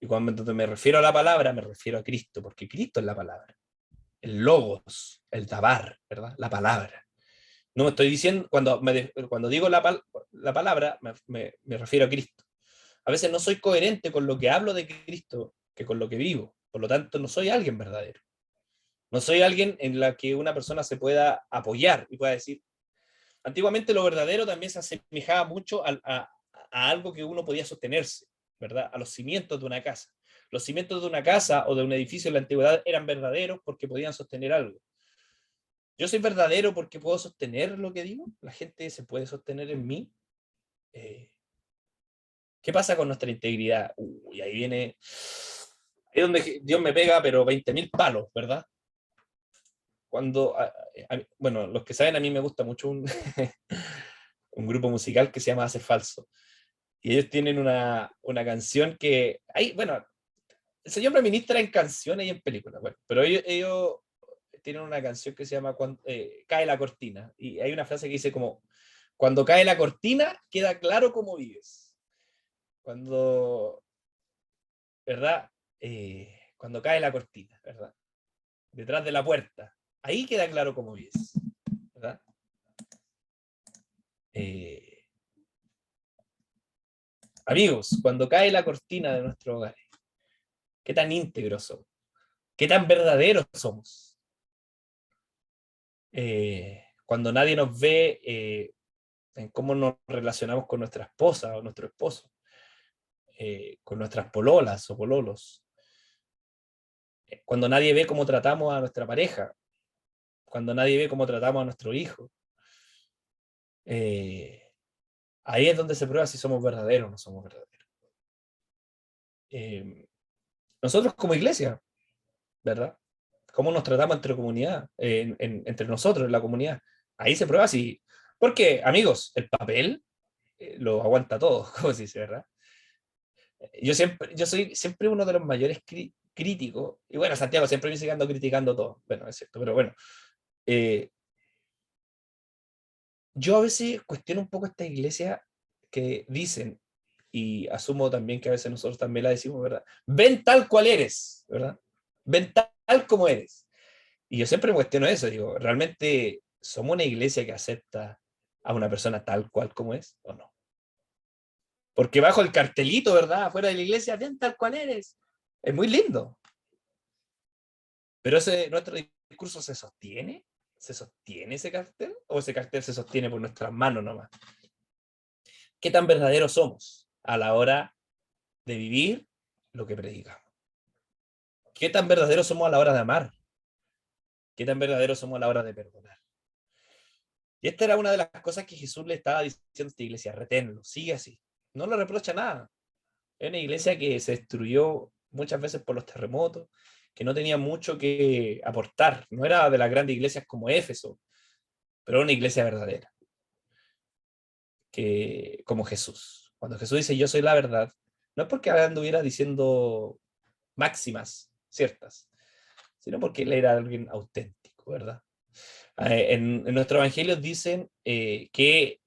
Y cuando me refiero a la palabra, me refiero a Cristo, porque Cristo es la palabra. El logos, el dabar, ¿verdad? La palabra. No me estoy diciendo, cuando digo la palabra, me refiero a Cristo. A veces no soy coherente con lo que hablo de Cristo que con lo que vivo. Por lo tanto, no soy alguien verdadero. No soy alguien en la que una persona se pueda apoyar y pueda decir. Antiguamente lo verdadero también se asemejaba mucho a algo que uno podía sostenerse, ¿verdad? A los cimientos de una casa. Los cimientos de una casa o de un edificio en la antigüedad eran verdaderos porque podían sostener algo. Yo soy verdadero porque puedo sostener lo que digo. La gente se puede sostener en mí. ¿Qué pasa con nuestra integridad? Uy, ahí viene... Ahí es donde Dios me pega, pero 20.000 palos, ¿verdad? bueno, los que saben, a mí me gusta mucho un, un grupo musical que se llama Hace Falso. Y ellos tienen una canción que, bueno, el Señor me ministra en canciones y en películas, bueno, pero ellos tienen una canción que se llama Cae la cortina. Y hay una frase que dice como, cuando cae la cortina, queda claro cómo vives. Cuando, ¿verdad? Cuando cae la cortina, ¿verdad? Detrás de la puerta. Ahí queda claro cómo vives, ¿verdad? Amigos, cuando cae la cortina de nuestro hogar, ¿qué tan íntegros somos? ¿Qué tan verdaderos somos? Cuando nadie nos ve en cómo nos relacionamos con nuestra esposa o nuestro esposo, con nuestras pololas o pololos, cuando nadie ve cómo tratamos a nuestra pareja, cuando nadie ve cómo tratamos a nuestro hijo, ahí es donde se prueba si somos verdaderos o no somos verdaderos. Nosotros como iglesia, ¿verdad? ¿Cómo nos tratamos entre comunidad, entre nosotros en la comunidad? Ahí se prueba si... Porque, amigos, el papel lo aguanta todo, como se dice, ¿verdad? Yo soy siempre uno de los mayores críticos, y bueno, Santiago siempre me sigue criticando todo, bueno, es cierto, pero bueno, yo a veces cuestiono un poco esta iglesia que dicen, y asumo también que a veces nosotros también la decimos, ¿verdad? Ven tal cual eres, ¿verdad? Ven tal como eres. Y yo siempre me cuestiono eso, digo, ¿realmente somos una iglesia que acepta a una persona tal cual como es o no? Porque bajo el cartelito, ¿verdad? Afuera de la iglesia, ven tal cual eres. Es muy lindo. Pero nuestro discurso se sostiene. ¿Se sostiene ese cartel? ¿O ese cartel se sostiene por nuestras manos nomás? ¿Qué tan verdaderos somos a la hora de vivir lo que predicamos? ¿Qué tan verdaderos somos a la hora de amar? ¿Qué tan verdaderos somos a la hora de perdonar? Y esta era una de las cosas que Jesús le estaba diciendo a esta iglesia: reténlo, sigue así. No le reprocha nada. Es una iglesia que se destruyó muchas veces por los terremotos, que no tenía mucho que aportar. No era de las grandes iglesias como Éfeso, pero era una iglesia verdadera, como Jesús. Cuando Jesús dice yo soy la verdad, no es porque anduviera diciendo máximas ciertas, sino porque él era alguien auténtico, ¿verdad? En nuestros evangelios dicen que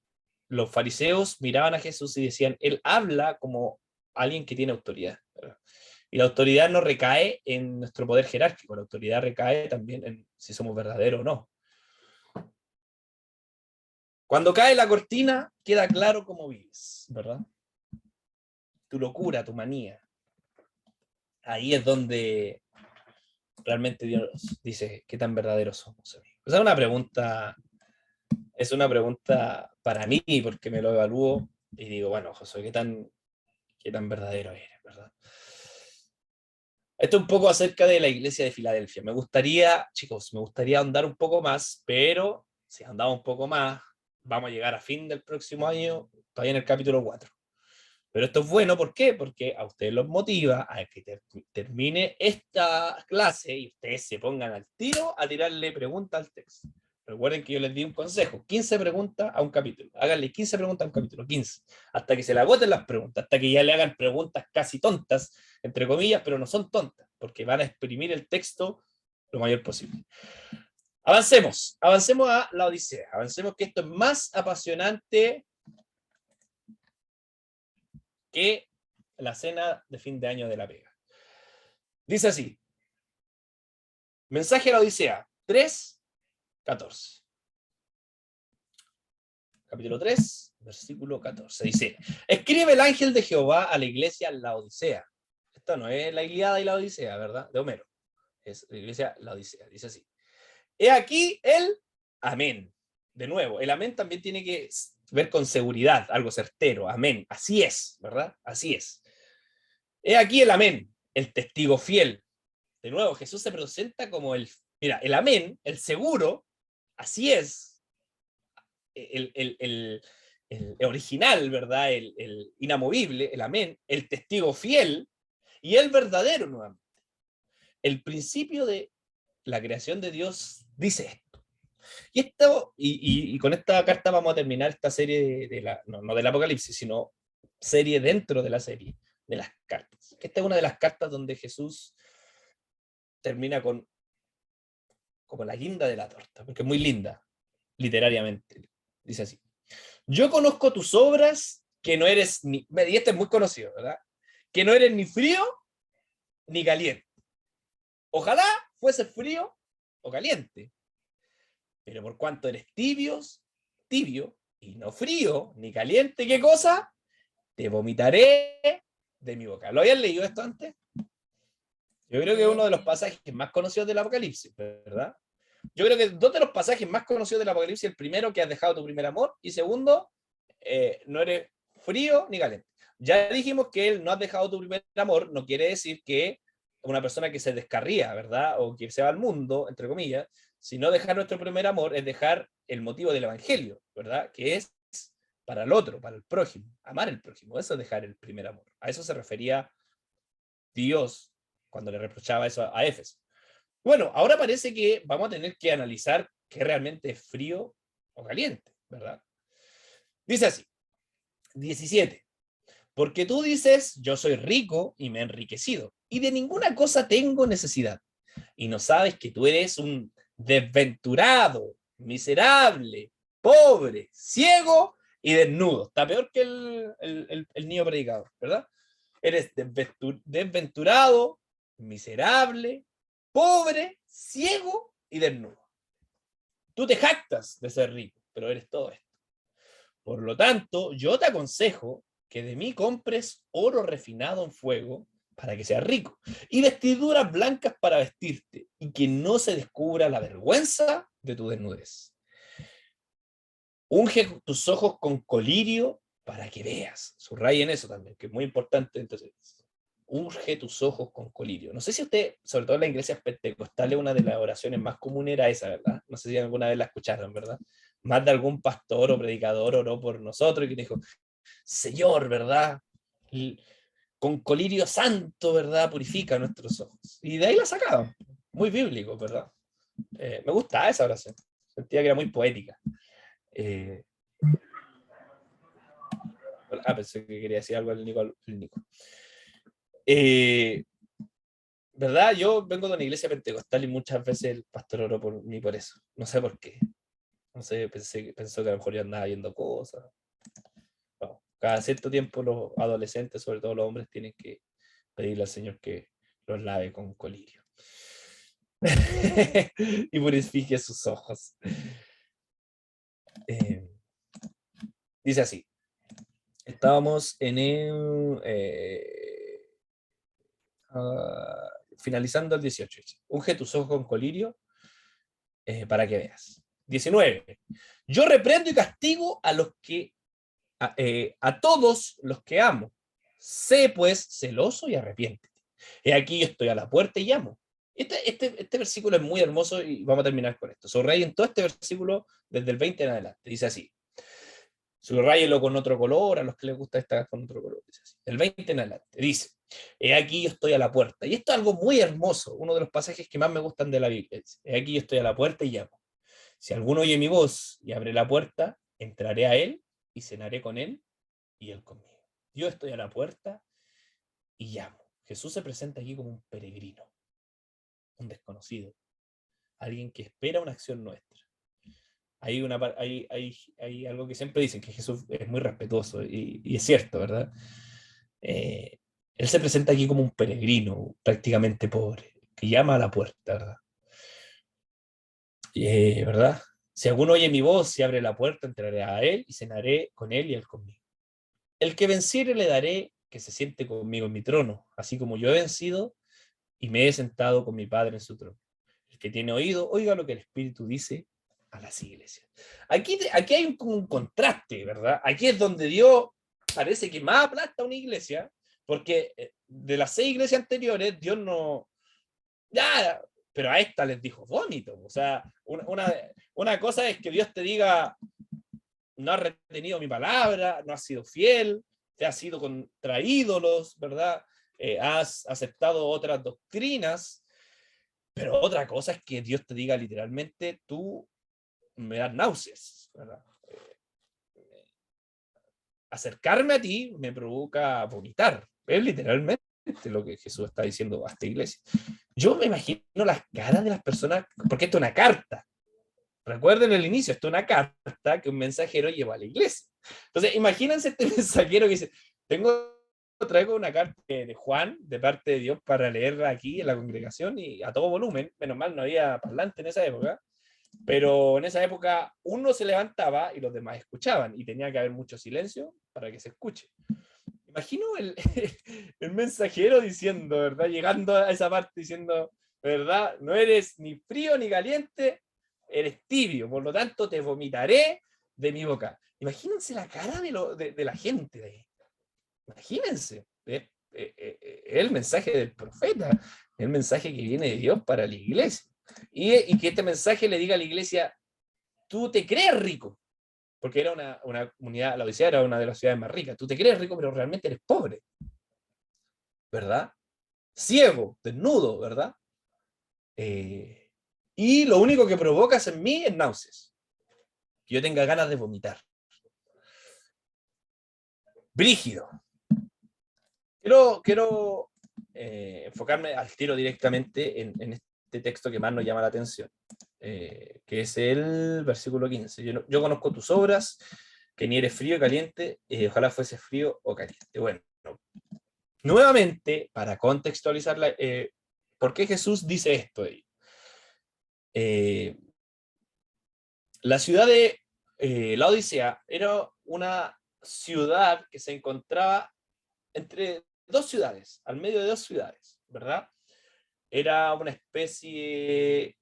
los fariseos miraban a Jesús y decían, él habla como alguien que tiene autoridad, ¿verdad? Y la autoridad no recae en nuestro poder jerárquico, la autoridad recae también en si somos verdaderos o no. Cuando cae la cortina, queda claro cómo vives, ¿verdad? Tu locura, tu manía. Ahí es donde realmente Dios dice qué tan verdaderos somos, amigos. Esa es una pregunta para mí, porque me lo evalúo y digo, bueno, Josué, ¿qué tan verdadero eres, verdad? Esto es un poco acerca de la iglesia de Filadelfia. Me gustaría ahondar un poco más, pero si ahondamos un poco más, vamos a llegar a fin del próximo año, todavía en el capítulo 4. Pero esto es bueno, ¿por qué? Porque a ustedes los motiva a que termine esta clase y ustedes se pongan al tiro a tirarle preguntas al texto. Recuerden que yo les di un consejo, 15 preguntas a un capítulo. Háganle 15 preguntas a un capítulo, 15. Hasta que se le agoten las preguntas, hasta que ya le hagan preguntas casi tontas, entre comillas, pero no son tontas, porque van a exprimir el texto lo mayor posible. Avancemos a la Odisea. Avancemos, que esto es más apasionante que la cena de fin de año de La Pega. Dice así: mensaje a la Odisea 3:14. Capítulo 3, versículo 14. Dice: escribe el ángel de Jehová a la iglesia en la Odisea. Esto no es la Ilíada y la Odisea, ¿verdad? De Homero. Es la iglesia la Odisea. Dice así: he aquí el amén. De nuevo, el amén también tiene que ver con seguridad, algo certero. Amén. Así es, ¿verdad? Así es. He aquí el amén, el testigo fiel. De nuevo, Jesús se presenta como el amén, el seguro, así es, el original, ¿verdad? El inamovible, el amén, el testigo fiel y el verdadero nuevamente. El principio de la creación de Dios dice esto. Y con esta carta vamos a terminar esta serie no del Apocalipsis, sino serie dentro de la serie de las cartas. Esta es una de las cartas donde Jesús termina como la guinda de la torta, porque es muy linda, literariamente. Dice así: yo conozco tus obras, que no eres ni... Y este es muy conocido, ¿verdad? Que no eres ni frío ni caliente. Ojalá fuese frío o caliente. Pero por cuanto eres tibio, y no frío ni caliente, ¿qué cosa? Te vomitaré de mi boca. ¿Lo habían leído esto antes? Yo creo que es uno de los pasajes más conocidos del Apocalipsis, ¿verdad? Yo creo que dos de los pasajes más conocidos del Apocalipsis, el primero, que has dejado tu primer amor, y segundo, no eres frío ni caliente. Ya dijimos que el no has dejado tu primer amor no quiere decir que una persona que se descarría, ¿verdad? O que se va al mundo, entre comillas, sino dejar nuestro primer amor es dejar el motivo del evangelio, ¿verdad? Que es para el otro, para el prójimo, amar al prójimo. Eso es dejar el primer amor. A eso se refería Dios cuando le reprochaba eso a Éfeso. Bueno, ahora parece que vamos a tener que analizar qué realmente es frío o caliente, ¿verdad? Dice así, 17. Porque tú dices, yo soy rico y me he enriquecido, y de ninguna cosa tengo necesidad. Y no sabes que tú eres un desventurado, miserable, pobre, ciego y desnudo. Está peor que el niño predicador, ¿verdad? Eres desventurado, miserable, pobre, ciego y desnudo. Tú te jactas de ser rico, pero eres todo esto. Por lo tanto, yo te aconsejo que de mí compres oro refinado en fuego para que seas rico, y vestiduras blancas para vestirte, y que no se descubra la vergüenza de tu desnudez. Unge tus ojos con colirio para que veas. Subrayen eso también, que es muy importante. Entonces, unge tus ojos con colirio. No sé si usted, sobre todo en las iglesias pentecostales, una de las oraciones más comunes era esa, ¿verdad? No sé si alguna vez la escucharon, ¿verdad? Más de algún pastor o predicador oró por nosotros y que dijo, Señor, ¿verdad? Con colirio santo, ¿verdad? Purifica nuestros ojos. Y de ahí la sacaban. Muy bíblico, ¿verdad? Me gustaba esa oración. Sentía que era muy poética. Pensé que quería decir algo al Nico. ¿Verdad? Yo vengo de una iglesia pentecostal y muchas veces el pastor oró por mí por eso. No sé por qué. No sé, pensó que a lo mejor yo andaba viendo cosas. No. Cada cierto tiempo los adolescentes, sobre todo los hombres, tienen que pedirle al Señor que los lave con colirio. Y purifique sus ojos. Dice así. Estábamos en el... finalizando el 18. Unge tus ojos con colirio para que veas. 19. Yo reprendo y castigo a los que a todos los que amo. Sé pues celoso y arrepiéntete. He aquí yo estoy a la puerta y llamo. Este versículo es muy hermoso y vamos a terminar con esto. Subrayen todo este versículo desde el 20 en adelante. Dice así. Subrayenlo con otro color, a los que les gusta esta con otro color. Dice así. Del 20 en adelante. Dice, he aquí yo estoy a la puerta. Y esto es algo muy hermoso, uno de los pasajes que más me gustan de la Biblia. Dice, he aquí yo estoy a la puerta y llamo. Si alguno oye mi voz y abre la puerta, entraré a él y cenaré con él y él conmigo. Yo estoy a la puerta y llamo. Jesús se presenta aquí como un peregrino, un desconocido, alguien que espera una acción nuestra. Hay algo que siempre dicen, que Jesús es muy respetuoso, y es cierto, ¿verdad? Él se presenta aquí como un peregrino, prácticamente pobre, que llama a la puerta, ¿verdad? ¿Verdad? Si alguno oye mi voz y abre la puerta, entraré a él y cenaré con él y él conmigo. El que venciere le daré que se siente conmigo en mi trono, así como yo he vencido y me he sentado con mi Padre en su trono. El que tiene oído, oiga lo que el Espíritu dice a las iglesias. Aquí hay un contraste, ¿verdad? Aquí es donde Dios parece que más aplasta a una iglesia, porque de las 6 iglesias anteriores, Dios no... Ya, pero a esta les dijo vómito. O sea, una cosa es que Dios te diga, no has retenido mi palabra, no has sido fiel, te has ido contra ídolos, ¿verdad? Has aceptado otras doctrinas. Pero otra cosa es que Dios te diga literalmente, tú me das náuseas, ¿verdad? Acercarme a ti me provoca vomitar. Es literalmente lo que Jesús está diciendo a esta iglesia. Yo me imagino las caras de las personas, porque esto es una carta. Recuerden el inicio, esto es una carta que un mensajero lleva a la iglesia. Entonces, imagínense este mensajero que dice, traigo una carta de Juan, de parte de Dios, para leerla aquí en la congregación y a todo volumen. Menos mal no había parlante en esa época, pero en esa época uno se levantaba y los demás escuchaban y tenía que haber mucho silencio para que se escuche. Imagino el mensajero diciendo, ¿verdad? Llegando a esa parte diciendo, ¿verdad? No eres ni frío ni caliente, eres tibio, por lo tanto te vomitaré de mi boca. Imagínense la cara de la gente de ahí. Imagínense. Es el mensaje del profeta, el mensaje que viene de Dios para la iglesia. Y que este mensaje le diga a la iglesia, tú te crees rico, porque era una comunidad, la Odisea era una de las ciudades más ricas, tú te crees rico, pero realmente eres pobre, ¿verdad? Ciego, desnudo, ¿verdad? Y lo único que provocas en mí es náuseas, que yo tenga ganas de vomitar. Brígido. Quiero enfocarme al tiro directamente en este texto que más nos llama la atención, que es el versículo 15. Yo conozco tus obras, que ni eres frío o caliente, ojalá fuese frío o caliente. Bueno, nuevamente, para contextualizarla, ¿por qué Jesús dice esto ahí? La ciudad de la Odisea era una ciudad que se encontraba entre dos ciudades, al medio de dos ciudades, ¿verdad? Era una especie,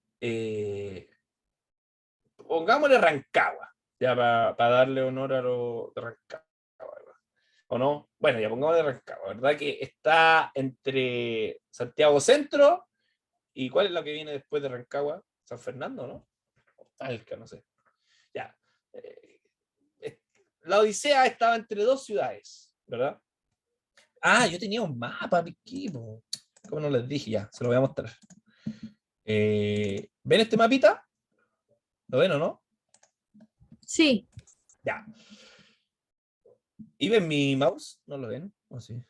pongámosle Rancagua, ya para darle honor a lo de Rancagua, ¿verdad? ¿O no? Bueno, ya pongámosle Rancagua, ¿verdad? Que está entre Santiago Centro y ¿cuál es lo que viene después de Rancagua? San Fernando, ¿no? Talca, no sé. Ya. La Odisea estaba entre dos ciudades, ¿verdad? Ah, yo tenía un mapa aquí, ¿cómo no les dije? Ya, se lo voy a mostrar. ¿Ven este mapita? ¿Lo ven o no? Sí. Ya. ¿Y ven mi mouse? ¿No lo ven? ¿O sí?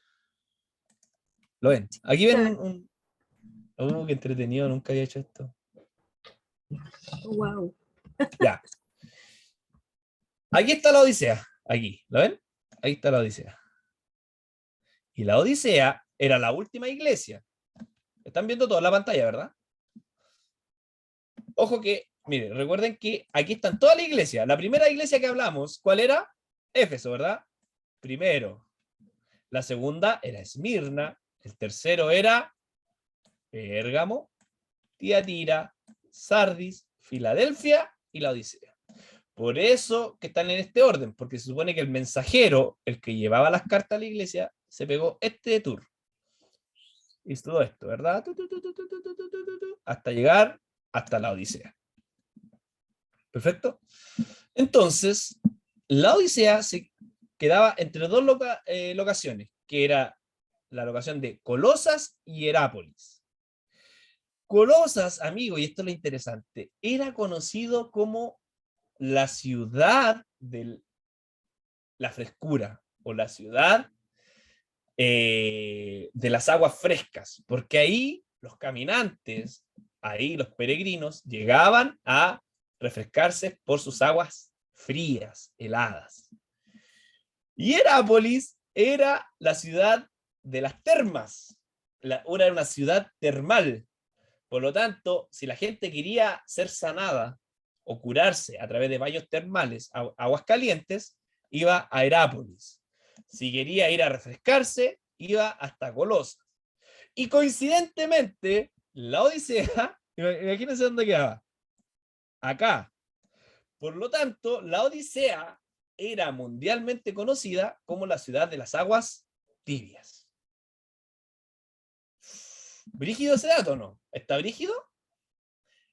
¿Lo ven? Aquí ven un... qué entretenido, nunca había hecho esto. Wow. Ya. Aquí está la Odisea. Aquí, ¿lo ven? Ahí está la Odisea. Y la Odisea era la última iglesia. Están viendo toda la pantalla, ¿verdad? Ojo que, miren, recuerden que aquí están toda la iglesia. La primera iglesia que hablamos, ¿cuál era? Éfeso, ¿verdad? Primero. La segunda era Esmirna. El tercero era Pérgamo, Tiatira, Sardis, Filadelfia y la Odisea. Por eso que están en este orden, porque se supone que el mensajero, el que llevaba las cartas a la iglesia, se pegó este tour. Hizo todo esto, ¿verdad? Hasta llegar hasta la Odisea. ¿Perfecto? Entonces, la Odisea se quedaba entre dos locaciones, que era la locación de Colosas y Herápolis. Colosas, amigo, y esto es lo interesante, era conocido como la ciudad de la frescura, o la ciudad de las aguas frescas, porque ahí los caminantes, ahí los peregrinos, llegaban a refrescarse por sus aguas frías, heladas. Y Herápolis era la ciudad de las termas, era una ciudad termal. Por lo tanto, si la gente quería ser sanada o curarse a través de baños termales, aguas calientes, iba a Herápolis. Si quería ir a refrescarse, iba hasta Colosas. Y coincidentemente, la Odisea, imagínense dónde quedaba. Acá. Por lo tanto, la Odisea era mundialmente conocida como la ciudad de las aguas tibias. ¿Brígido ese dato o no? ¿Está brígido?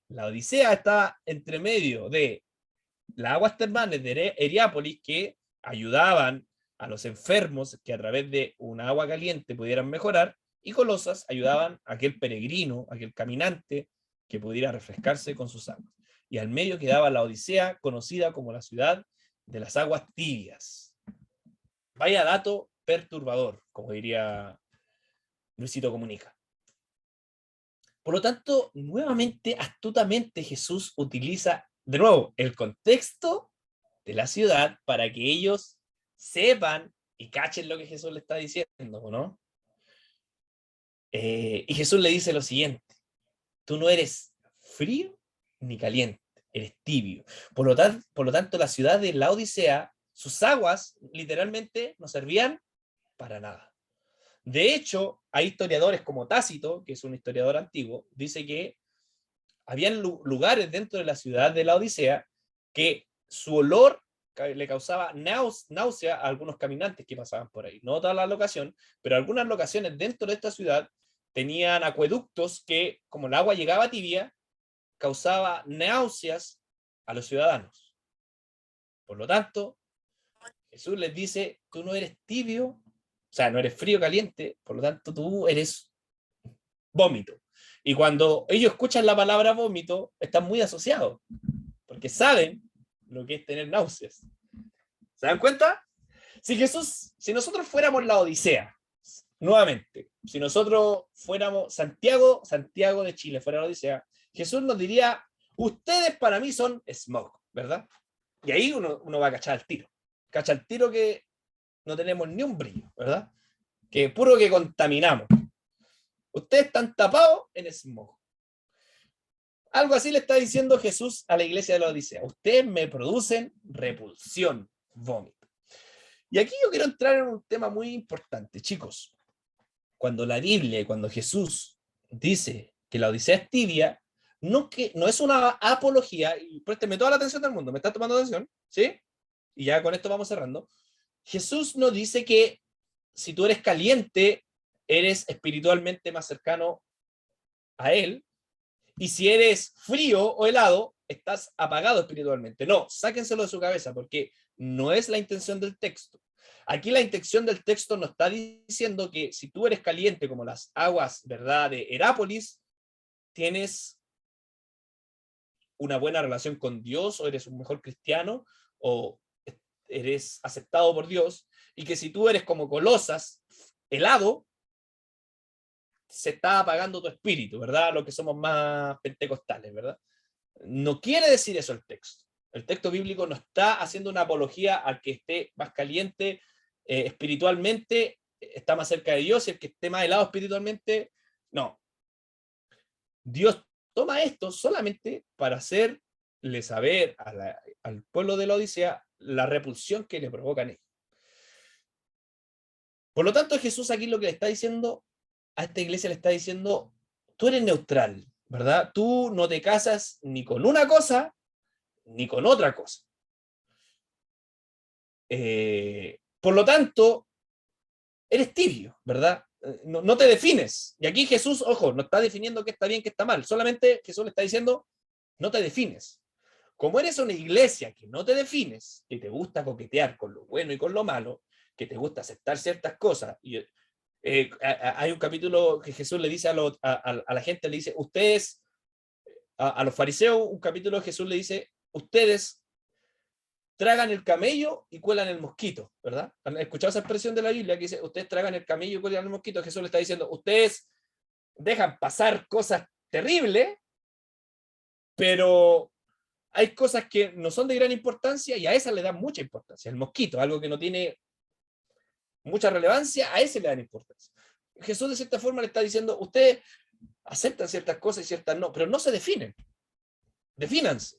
La Odisea está entre medio de las aguas termales de Heriápolis que ayudaban a los enfermos que a través de un agua caliente pudieran mejorar, y Colosas ayudaban a aquel peregrino, a aquel caminante que pudiera refrescarse con sus aguas. Y al medio quedaba la Odisea, conocida como la ciudad de las aguas tibias. Vaya dato perturbador, como diría Luisito Comunica. Por lo tanto, nuevamente, astutamente, Jesús utiliza de nuevo el contexto de la ciudad para que ellos sepan y cachen lo que Jesús le está diciendo, ¿no? Y Jesús le dice lo siguiente: tú no eres frío ni caliente, eres tibio. Por lo tanto, la ciudad de la Odisea, sus aguas literalmente no servían para nada. De hecho, hay historiadores como Tácito, que es un historiador antiguo, dice que habían lugares dentro de la ciudad de la Odisea que su olor le causaba náusea a algunos caminantes que pasaban por ahí. No toda la locación, pero algunas locaciones dentro de esta ciudad tenían acueductos que, como el agua llegaba tibia, causaba náuseas a los ciudadanos. Por lo tanto, Jesús les dice: tú no eres tibio, o sea, no eres frío caliente, por lo tanto tú eres vómito. Y cuando ellos escuchan la palabra vómito, están muy asociados, porque saben lo que es tener náuseas. ¿Se dan cuenta? Si nosotros fuéramos la Odisea, nuevamente, si nosotros fuéramos Santiago de Chile, fuera la Odisea, Jesús nos diría: ustedes para mí son smog, ¿verdad? Y ahí uno va a cachar al tiro. Cacha al tiro que no tenemos ni un brillo, ¿verdad? Que puro que contaminamos. Ustedes están tapados en smog. Algo así le está diciendo Jesús a la iglesia de la Odisea: ustedes me producen repulsión, vómito. Y aquí yo quiero entrar en un tema muy importante, chicos. Cuando la Biblia, cuando Jesús dice que la Odisea es tibia, no es una apología, y présteme toda la atención del mundo, ¿me está tomando atención? ¿Sí? Y ya con esto vamos cerrando. Jesús no dice que si tú eres caliente, eres espiritualmente más cercano a Él, y si eres frío o helado, estás apagado espiritualmente. No, sáquenselo de su cabeza, porque no es la intención del texto. Aquí la intención del texto nos está diciendo que si tú eres caliente como las aguas, ¿verdad?, de Herápolis, tienes una buena relación con Dios, o eres un mejor cristiano, o eres aceptado por Dios, y que si tú eres como Colosas, helado, se está apagando tu espíritu, ¿verdad? Los que somos más pentecostales, ¿verdad? No quiere decir eso el texto. El texto bíblico no está haciendo una apología al que esté más caliente espiritualmente, está más cerca de Dios, y el que esté más helado espiritualmente, no. Dios toma esto solamente para hacerle saber al pueblo de la Odisea la repulsión que le provocan ellos. Por lo tanto, Jesús aquí lo que le está diciendo a esta iglesia, le está diciendo: tú eres neutral, ¿verdad? Tú no te casas ni con una cosa ni con otra cosa. Por lo tanto, eres tibio, ¿verdad? No te defines. Y aquí Jesús, ojo, no está definiendo qué está bien, qué está mal. Solamente Jesús le está diciendo: no te defines. Como eres una iglesia que no te defines, que te gusta coquetear con lo bueno y con lo malo, que te gusta aceptar ciertas cosas. Y hay un capítulo que Jesús le dice a la gente, le dice: ustedes, a los fariseos, un capítulo Jesús le dice: ustedes tragan el camello y cuelan el mosquito, ¿verdad? ¿Han escuchado esa expresión de la Biblia que dice: ustedes tragan el camello y cuelan el mosquito? Jesús le está diciendo: ustedes dejan pasar cosas terribles, pero hay cosas que no son de gran importancia y a esas le dan mucha importancia. El mosquito, algo que no tiene mucha relevancia, a ese le dan importancia. Jesús de cierta forma le está diciendo: ustedes aceptan ciertas cosas y ciertas no, pero no se definen. Defínanse.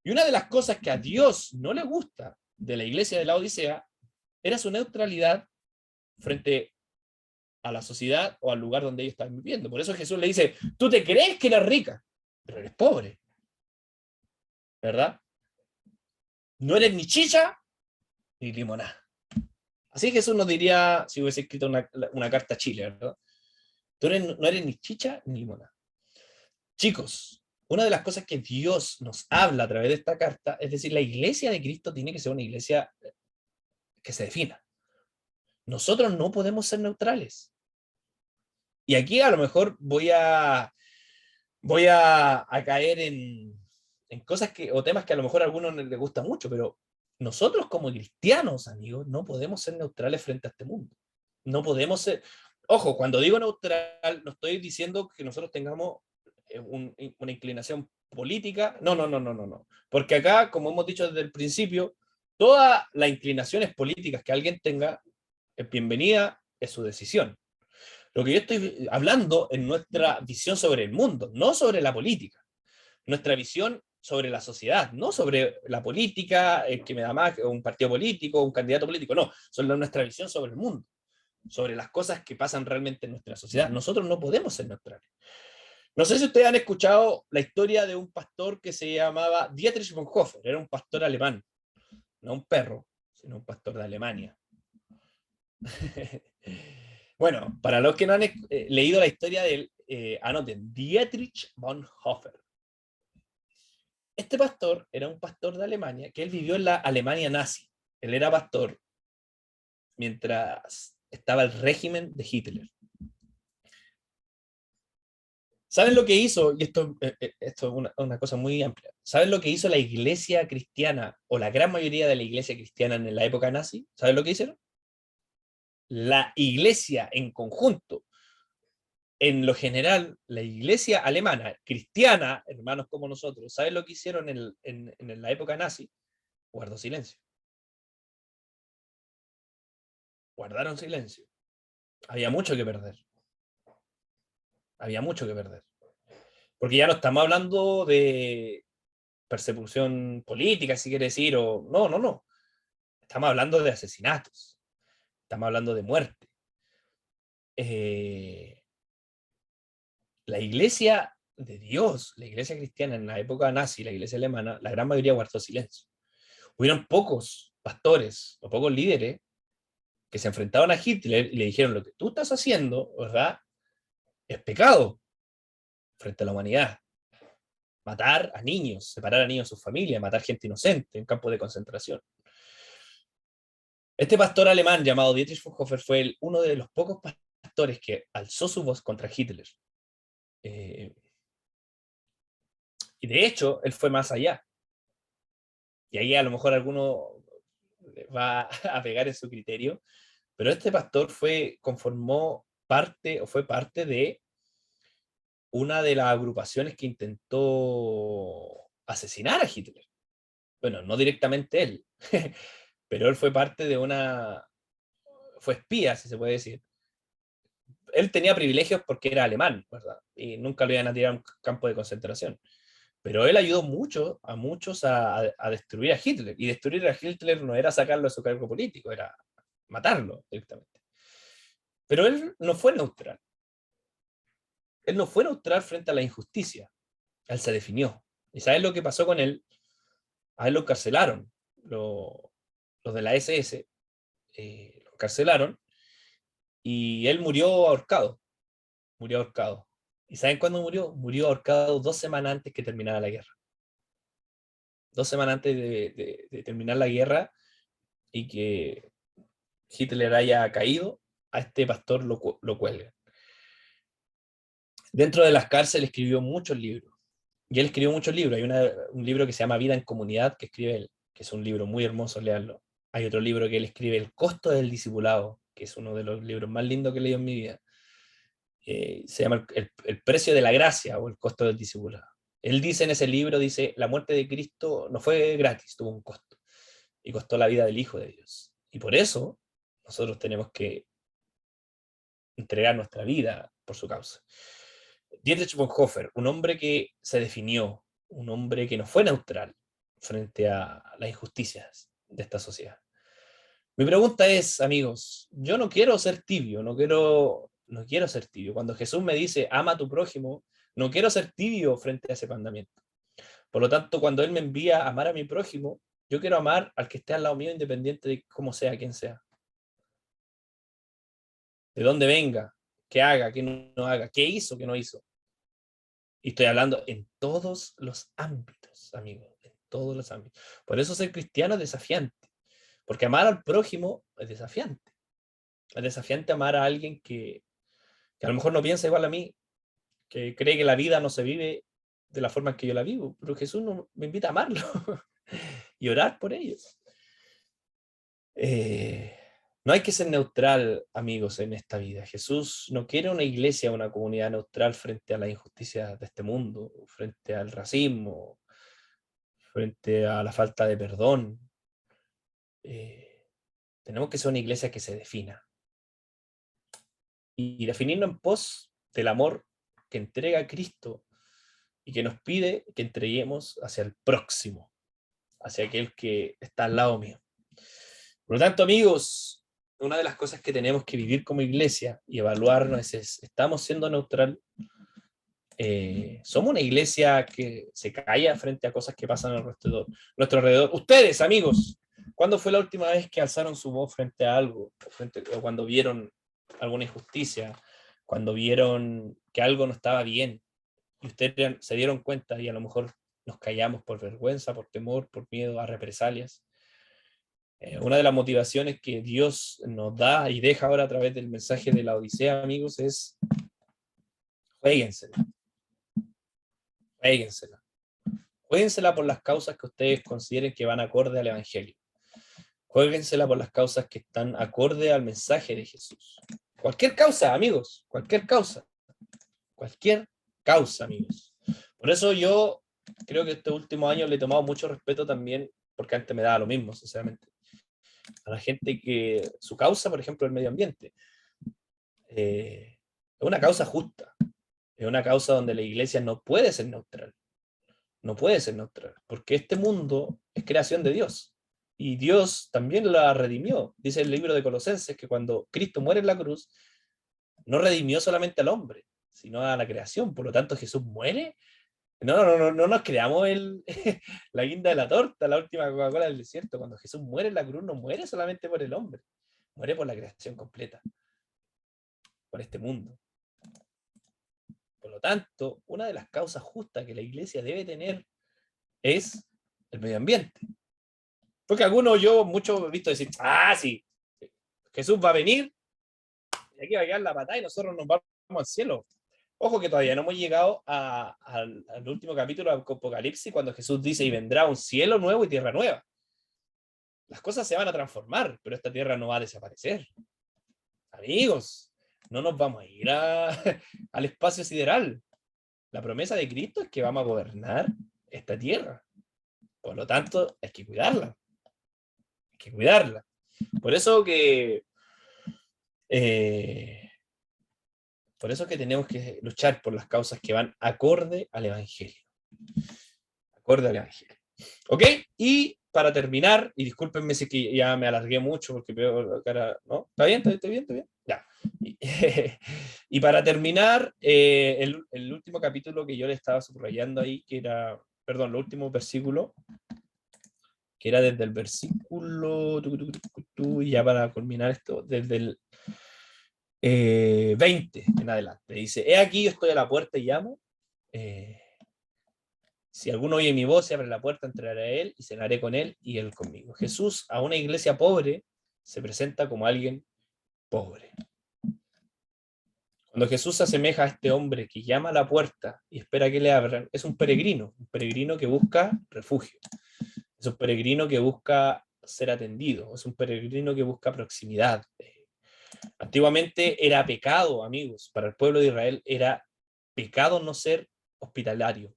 Y una de las cosas que a Dios no le gusta de la iglesia de la Odisea era su neutralidad frente a la sociedad o al lugar donde ellos estaban viviendo. Por eso Jesús le dice: tú te crees que eres rica, pero eres pobre, ¿verdad? No eres ni chicha ni limonada. Así Jesús nos diría si hubiese escrito una carta a Chile, ¿verdad? Tú no eres ni chicha ni limonada. Chicos, una de las cosas que Dios nos habla a través de esta carta, es decir, la iglesia de Cristo tiene que ser una iglesia que se defina. Nosotros no podemos ser neutrales. Y aquí a lo mejor voy a voy a caer en cosas o temas que a lo mejor a algunos les gusta mucho, pero nosotros como cristianos, amigos, no podemos ser neutrales frente a este mundo. No podemos ser... Ojo, cuando digo neutral, no estoy diciendo que nosotros tengamos una inclinación política. No, no, no, no, no, no. Porque acá, como hemos dicho desde el principio, todas las inclinaciones políticas que alguien tenga, es bienvenida, es su decisión. Lo que yo estoy hablando es nuestra visión sobre el mundo, no sobre la política. Nuestra visión sobre la sociedad, no sobre la política, el que me da más, un partido político, un candidato político, no, sobre nuestra visión sobre el mundo, sobre las cosas que pasan realmente en nuestra sociedad. Nosotros no podemos ser neutrales. No sé si ustedes han escuchado la historia de un pastor que se llamaba Dietrich Bonhoeffer, era un pastor alemán, no un perro, sino un pastor de Alemania. Bueno, para los que no han leído la historia del, anoten, Dietrich Bonhoeffer. Este pastor era un pastor de Alemania, que él vivió en la Alemania nazi. Él era pastor mientras estaba el régimen de Hitler. ¿Saben lo que hizo? Y esto es una cosa muy amplia. ¿Saben lo que hizo la iglesia cristiana, o la gran mayoría de la iglesia cristiana en la época nazi? ¿Saben lo que hicieron? La iglesia en conjunto, en lo general, la iglesia alemana, cristiana, hermanos como nosotros, ¿saben lo que hicieron en la época nazi? Guardó silencio. Guardaron silencio. Había mucho que perder. Había mucho que perder. Porque ya no estamos hablando de persecución política, si quiere decir, o... No, no, no. Estamos hablando de asesinatos. Estamos hablando de muerte. La iglesia de Dios, la iglesia cristiana en la época nazi, la iglesia alemana, la gran mayoría guardó silencio. Hubieron pocos pastores o pocos líderes que se enfrentaban a Hitler y le dijeron: lo que tú estás haciendo, ¿verdad?, es pecado frente a la humanidad. Matar a niños, separar a niños de sus familias, matar gente inocente en campos de concentración. Este pastor alemán llamado Dietrich Bonhoeffer fue uno de los pocos pastores que alzó su voz contra Hitler. Y de hecho, él fue más allá. Y ahí a lo mejor alguno va a pegar en su criterio, pero este pastor fue parte de una de las agrupaciones que intentó asesinar a Hitler. Bueno, no directamente él, pero él fue parte de fue espía, si se puede decir. Él tenía privilegios porque era alemán, ¿verdad? Y nunca lo iban a tirar a un campo de concentración. Pero él ayudó a muchos a destruir a Hitler. Y destruir a Hitler no era sacarlo de su cargo político, era matarlo directamente. Pero él no fue neutral. Él no fue neutral frente a la injusticia. Él se definió. ¿Y sabes lo que pasó con él? A él lo encarcelaron. Los de la SS lo encarcelaron y él murió ahorcado. Murió ahorcado. ¿Y saben cuándo murió? Murió ahorcado 2 semanas antes que terminara la guerra. 2 semanas antes de terminar la guerra y que Hitler haya caído, a este pastor lo cuelgan. Dentro de las cárceles escribió muchos libros. Y él escribió muchos libros. Hay un libro que se llama Vida en Comunidad, que escribe él, que es un libro muy hermoso, leerlo. Hay otro libro que él escribe, El costo del discipulado, que es uno de los libros más lindos que he leído en mi vida. Se llama el precio de la gracia o el costo del discipulado. Él dice en ese libro, dice, la muerte de Cristo no fue gratis, tuvo un costo. Y costó la vida del Hijo de Dios. Y por eso nosotros tenemos que entregar nuestra vida por su causa. Dietrich Bonhoeffer, un hombre que se definió, un hombre que no fue neutral frente a las injusticias de esta sociedad. Mi pregunta es, amigos, yo no quiero ser tibio, no quiero ser tibio. Cuando Jesús me dice, ama a tu prójimo, no quiero ser tibio frente a ese mandamiento. Por lo tanto, cuando Él me envía a amar a mi prójimo, yo quiero amar al que esté al lado mío, independiente de cómo sea, quién sea. De dónde venga, qué haga, qué no haga, qué hizo, qué no hizo. Y estoy hablando en todos los ámbitos, amigos, en todos los ámbitos. Por eso ser cristiano es desafiante, porque amar al prójimo es desafiante. Es desafiante amar a alguien que a lo mejor no piensa igual a mí, que cree que la vida no se vive de la forma en que yo la vivo, pero Jesús me invita a amarlo y orar por ellos. No hay que ser neutral, amigos, en esta vida. Jesús no quiere una iglesia, una comunidad neutral frente a las injusticias de este mundo, frente al racismo, frente a la falta de perdón. Tenemos que ser una iglesia que se defina. Y definirnos en pos del amor que entrega a Cristo y que nos pide que entreguemos hacia el próximo, hacia aquel que está al lado mío. Por lo tanto, amigos, una de las cosas que tenemos que vivir como iglesia y evaluarnos es, ¿estamos siendo neutral? ¿Somos una iglesia que se calla frente a cosas que pasan a nuestro alrededor? Ustedes, amigos, ¿cuándo fue la última vez que alzaron su voz frente a algo? O cuando vieron alguna injusticia, cuando vieron que algo no estaba bien, y ustedes se dieron cuenta y a lo mejor nos callamos por vergüenza, por temor, por miedo a represalias. Una de las motivaciones que Dios nos da y deja ahora a través del mensaje de la Odisea, amigos, es juéguensela. Juéguensela. Juéguensela por las causas que ustedes consideren que van acorde al Evangelio. Juéguensela por las causas que están acorde al mensaje de Jesús. Cualquier causa, amigos, cualquier causa. Cualquier causa, amigos. Por eso yo creo que este último año le he tomado mucho respeto también, porque antes me daba lo mismo, sinceramente, a la gente que su causa, por ejemplo, el medio ambiente, es una causa justa, es una causa donde la iglesia no puede ser neutral, no puede ser neutral, porque este mundo es creación de Dios, y Dios también la redimió. Dice el libro de Colosenses que cuando Cristo muere en la cruz, no redimió solamente al hombre, sino a la creación. Por lo tanto, Jesús muere. No nos creamos la guinda de la torta, la última Coca-Cola del desierto. Cuando Jesús muere en la cruz, no muere solamente por el hombre, muere por la creación completa, por este mundo. Por lo tanto, una de las causas justas que la iglesia debe tener es el medio ambiente. Porque muchos he visto decir, sí, Jesús va a venir, y aquí va a quedar la patada y nosotros nos vamos al cielo. Ojo que todavía no hemos llegado al último capítulo de Apocalipsis, cuando Jesús dice, y vendrá un cielo nuevo y tierra nueva. Las cosas se van a transformar, pero esta tierra no va a desaparecer. Amigos, no nos vamos a ir al espacio sideral. La promesa de Cristo es que vamos a gobernar esta tierra. Por lo tanto, hay que cuidarla. Hay que cuidarla. Por eso que tenemos que luchar por las causas que van acorde al Evangelio. Acorde al Evangelio. ¿Ok? Y para terminar, y discúlpenme si que ya me alargué mucho porque veo la cara, ¿no? ¿Está bien? ¿Está bien? Ya. Y para terminar, el último capítulo que yo le estaba subrayando ahí, que era, perdón, el último versículo, que era desde el versículo, y ya para culminar esto, desde el 20 en adelante. Dice, he aquí yo estoy a la puerta y llamo. Si alguno oye mi voz y abre la puerta, entraré a él y cenaré con él y él conmigo. Jesús a una iglesia pobre se presenta como alguien pobre. Cuando Jesús se asemeja a este hombre que llama a la puerta y espera que le abran, es un peregrino que busca refugio. Es un peregrino que busca ser atendido. Es un peregrino que busca proximidad. Antiguamente era pecado, amigos, para el pueblo de Israel era pecado no ser hospitalario.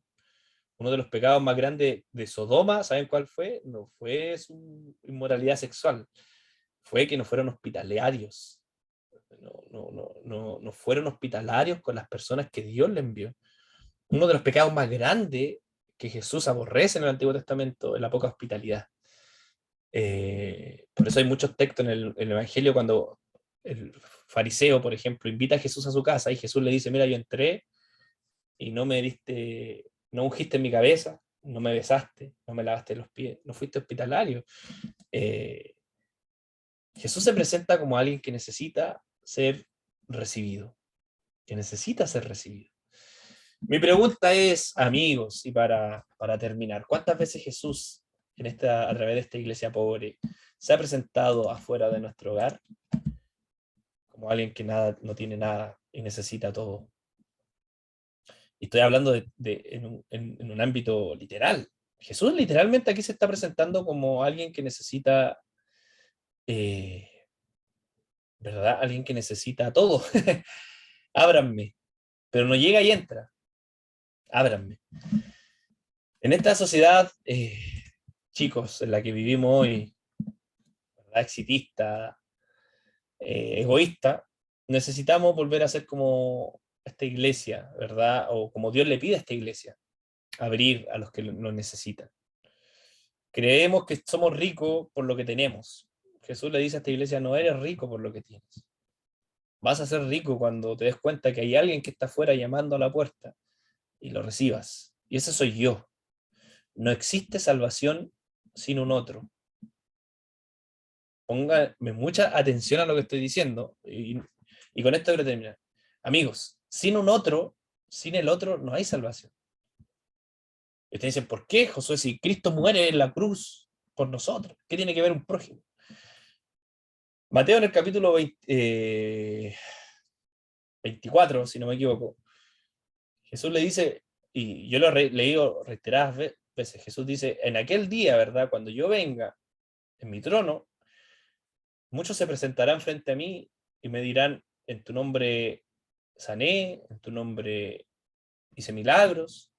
Uno de los pecados más grandes de Sodoma, ¿saben cuál fue? No fue su inmoralidad sexual, fue que no fueron hospitalarios. No fueron hospitalarios con las personas que Dios le envió. Uno de los pecados más grandes que Jesús aborrece en el Antiguo Testamento es la poca hospitalidad. Por eso hay muchos textos en el Evangelio cuando el fariseo, por ejemplo, invita a Jesús a su casa y Jesús le dice, mira, yo entré y no ungiste mi cabeza, no me besaste, no me lavaste los pies, no fuiste hospitalario. Jesús se presenta como alguien que necesita ser recibido, que necesita ser recibido. Mi pregunta es, amigos, y para terminar, ¿cuántas veces Jesús a través de esta iglesia pobre se ha presentado afuera de nuestro hogar como alguien que no tiene nada y necesita todo? Y estoy hablando en un ámbito literal. Jesús literalmente aquí se está presentando como alguien que necesita, ¿verdad? Alguien que necesita todo. Ábranme. Pero no llega y entra. Ábranme. En esta sociedad, chicos, en la que vivimos hoy, ¿verdad? Exitista, egoísta, necesitamos volver a ser como esta iglesia, ¿verdad? O como Dios le pide a esta iglesia, abrir a los que lo necesitan. Creemos que somos ricos por lo que tenemos. Jesús le dice a esta iglesia, no eres rico por lo que tienes. Vas a ser rico cuando te des cuenta que hay alguien que está afuera llamando a la puerta y lo recibas. Y ese soy yo. No existe salvación sin un otro. Pónganme mucha atención a lo que estoy diciendo y con esto quiero terminar. Amigos, sin un otro, sin el otro no hay salvación. Y ustedes dicen, ¿por qué, Josué, si Cristo muere en la cruz por nosotros? ¿Qué tiene que ver un prójimo? Mateo en el capítulo 24, si no me equivoco, Jesús le dice, y yo lo he leído reiteradas veces, Jesús dice, en aquel día, ¿verdad? Cuando yo venga en mi trono, muchos se presentarán frente a mí y me dirán, en tu nombre sané, en tu nombre hice milagros.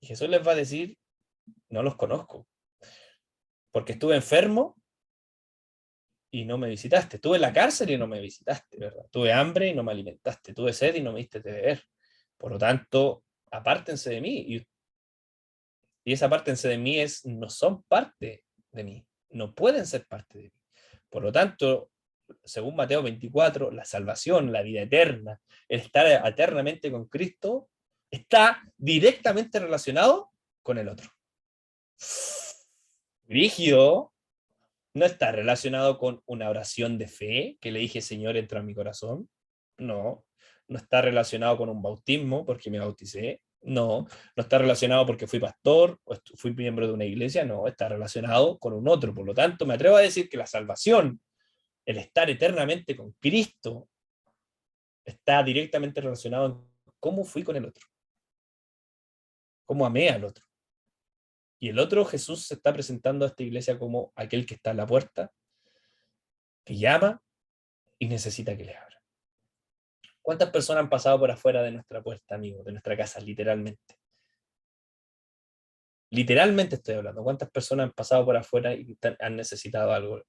Y Jesús les va a decir, no los conozco, porque estuve enfermo y no me visitaste. Estuve en la cárcel y no me visitaste, ¿verdad? Tuve hambre y no me alimentaste. Tuve sed y no me diste de beber. Por lo tanto, apártense de mí. Y esa apártense de mí no son parte de mí. No pueden ser parte de mí. Por lo tanto, según Mateo 24, la salvación, la vida eterna, el estar eternamente con Cristo, está directamente relacionado con el otro. Rígido. No está relacionado con una oración de fe, que le dije, Señor, entra en mi corazón. No. No está relacionado con un bautismo, porque me bauticé. No. No está relacionado porque fui pastor, o fui miembro de una iglesia. No. Está relacionado con un otro. Por lo tanto, me atrevo a decir que la salvación, el estar eternamente con Cristo, está directamente relacionado en cómo fui con el otro. Cómo amé al otro. Y el otro, Jesús, se está presentando a esta iglesia como aquel que está en la puerta, que llama y necesita que le abra. ¿Cuántas personas han pasado por afuera de nuestra puerta, amigos, de nuestra casa, literalmente? Literalmente estoy hablando. ¿Cuántas personas han pasado por afuera y han necesitado algo?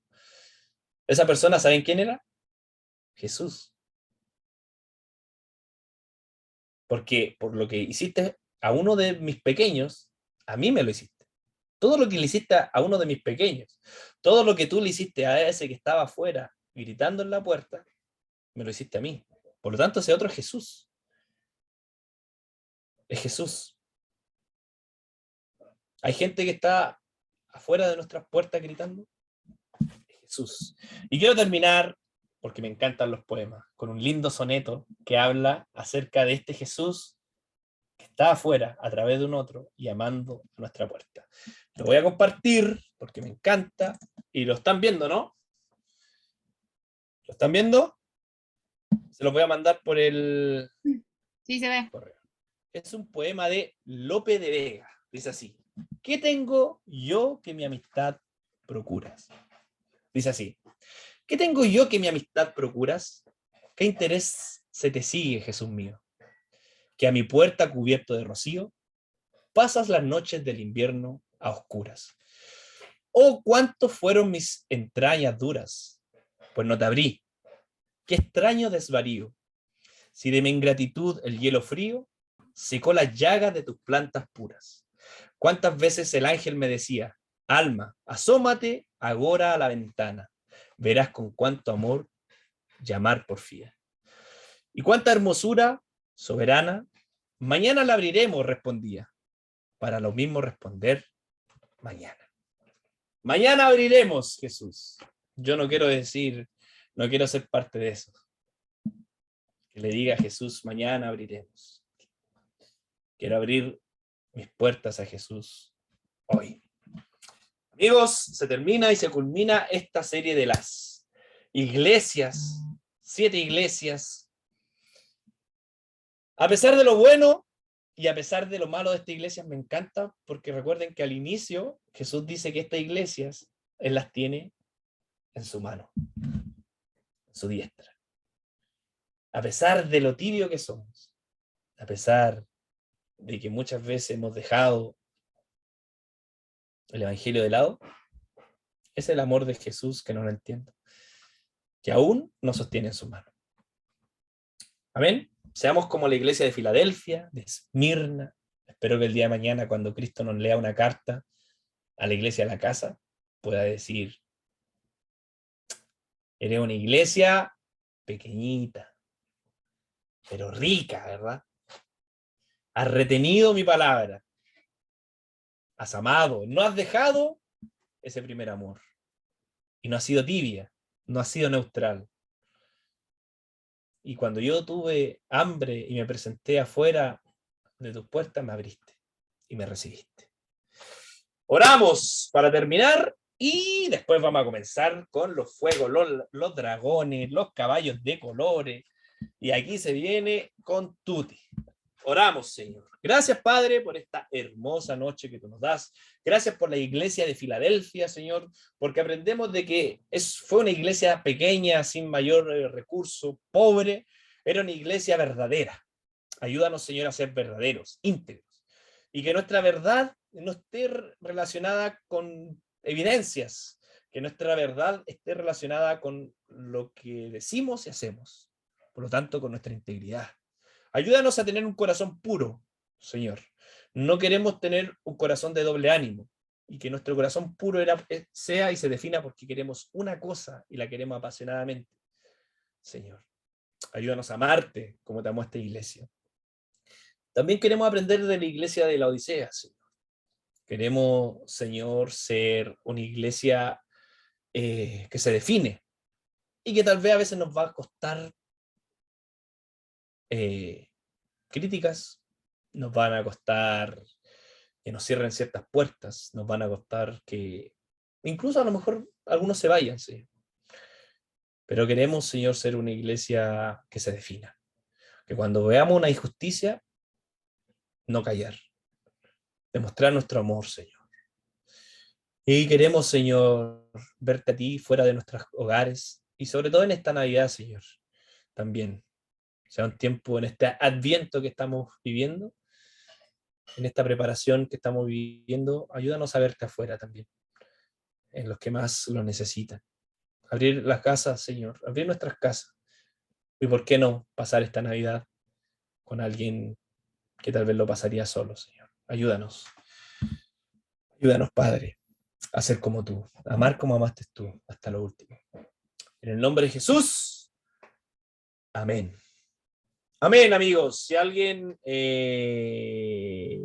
Esa persona, ¿saben quién era? Jesús. Porque por lo que hiciste a uno de mis pequeños, a mí me lo hiciste. Todo lo que le hiciste a uno de mis pequeños, todo lo que tú le hiciste a ese que estaba afuera, gritando en la puerta, me lo hiciste a mí. Por lo tanto, ese otro es Jesús. Es Jesús. Hay gente que está afuera de nuestras puertas gritando. Es Jesús. Y quiero terminar, porque me encantan los poemas, con un lindo soneto que habla acerca de este Jesús que está afuera a través de un otro llamando a nuestra puerta. Lo voy a compartir porque me encanta y lo están viendo, ¿no? ¿Lo están viendo? Se los voy a mandar por el Sí, se ve. correo. Es un poema de Lope de Vega. Dice así: ¿qué tengo yo que mi amistad procuras? Dice así: ¿qué tengo yo que mi amistad procuras? ¿Qué interés se te sigue, Jesús mío? Que a mi puerta cubierto de rocío pasas las noches del invierno a oscuras. Oh, cuántos fueron mis entrañas duras, pues no te abrí. Qué extraño desvarío, si de mi ingratitud el hielo frío secó las llagas de tus plantas puras. Cuántas veces el ángel me decía: alma, asómate agora a la ventana, verás con cuánto amor llamar porfía. Y cuánta hermosura soberana, mañana la abriremos, respondía, para lo mismo responder mañana. Mañana abriremos, Jesús. Yo no quiero decir, no quiero ser parte de eso. Que le diga a Jesús, mañana abriremos. Quiero abrir mis puertas a Jesús hoy. Amigos, se termina y se culmina esta serie de las iglesias, 7 iglesias. A pesar de lo bueno Y a pesar de lo malo de esta iglesia, me encanta porque recuerden que al inicio Jesús dice que estas iglesias Él las tiene en su mano, en su diestra. A pesar de lo tibio que somos, a pesar de que muchas veces hemos dejado el evangelio de lado, es el amor de Jesús que no lo entiendo, que aún nos sostiene en su mano. Amén. Seamos como la iglesia de Filadelfia, de Esmirna. Espero que el día de mañana, cuando Cristo nos lea una carta a la iglesia de la casa, pueda decir: eres una iglesia pequeñita, pero rica, ¿verdad? Has retenido mi palabra. Has amado. No has dejado ese primer amor. Y no has sido tibia. No has sido neutral. Y cuando yo tuve hambre y me presenté afuera de tus puertas, me abriste y me recibiste. Oramos para terminar y después vamos a comenzar con los fuegos, los dragones, los caballos de colores. Y aquí se viene con tutti. Oramos, Señor. Gracias, Padre, por esta hermosa noche que tú nos das. Gracias por la iglesia de Filadelfia, Señor, porque aprendemos de que fue una iglesia pequeña, sin mayor recurso, pobre. Era una iglesia verdadera. Ayúdanos, Señor, a ser verdaderos, íntegros. Y que nuestra verdad no esté relacionada con evidencias, que nuestra verdad esté relacionada con lo que decimos y hacemos. Por lo tanto, con nuestra integridad. Ayúdanos a tener un corazón puro, Señor. No queremos tener un corazón de doble ánimo y que nuestro corazón puro sea y se defina porque queremos una cosa y la queremos apasionadamente. Señor, ayúdanos a amarte como te amó esta iglesia. También queremos aprender de la iglesia de la Odisea, Señor. Queremos, Señor, ser una iglesia que se define y que tal vez a veces nos va a costar críticas, nos van a costar que nos cierren ciertas puertas, nos van a costar que incluso a lo mejor algunos se vayan, ¿sí? Pero queremos, Señor, ser una iglesia que se defina, que cuando veamos una injusticia, no callar, demostrar nuestro amor, Señor. Y queremos, Señor, verte a ti fuera de nuestros hogares y sobre todo en esta Navidad, Señor, también. Sea un tiempo en este adviento que estamos viviendo, en esta preparación que estamos viviendo, ayúdanos a verte afuera también, en los que más lo necesitan. Abrir las casas, Señor, abrir nuestras casas. Y por qué no pasar esta Navidad con alguien que tal vez lo pasaría solo, Señor. Ayúdanos. Ayúdanos, Padre, a ser como tú, a amar como amaste tú hasta lo último. En el nombre de Jesús. Amén. Amén, amigos. Si alguien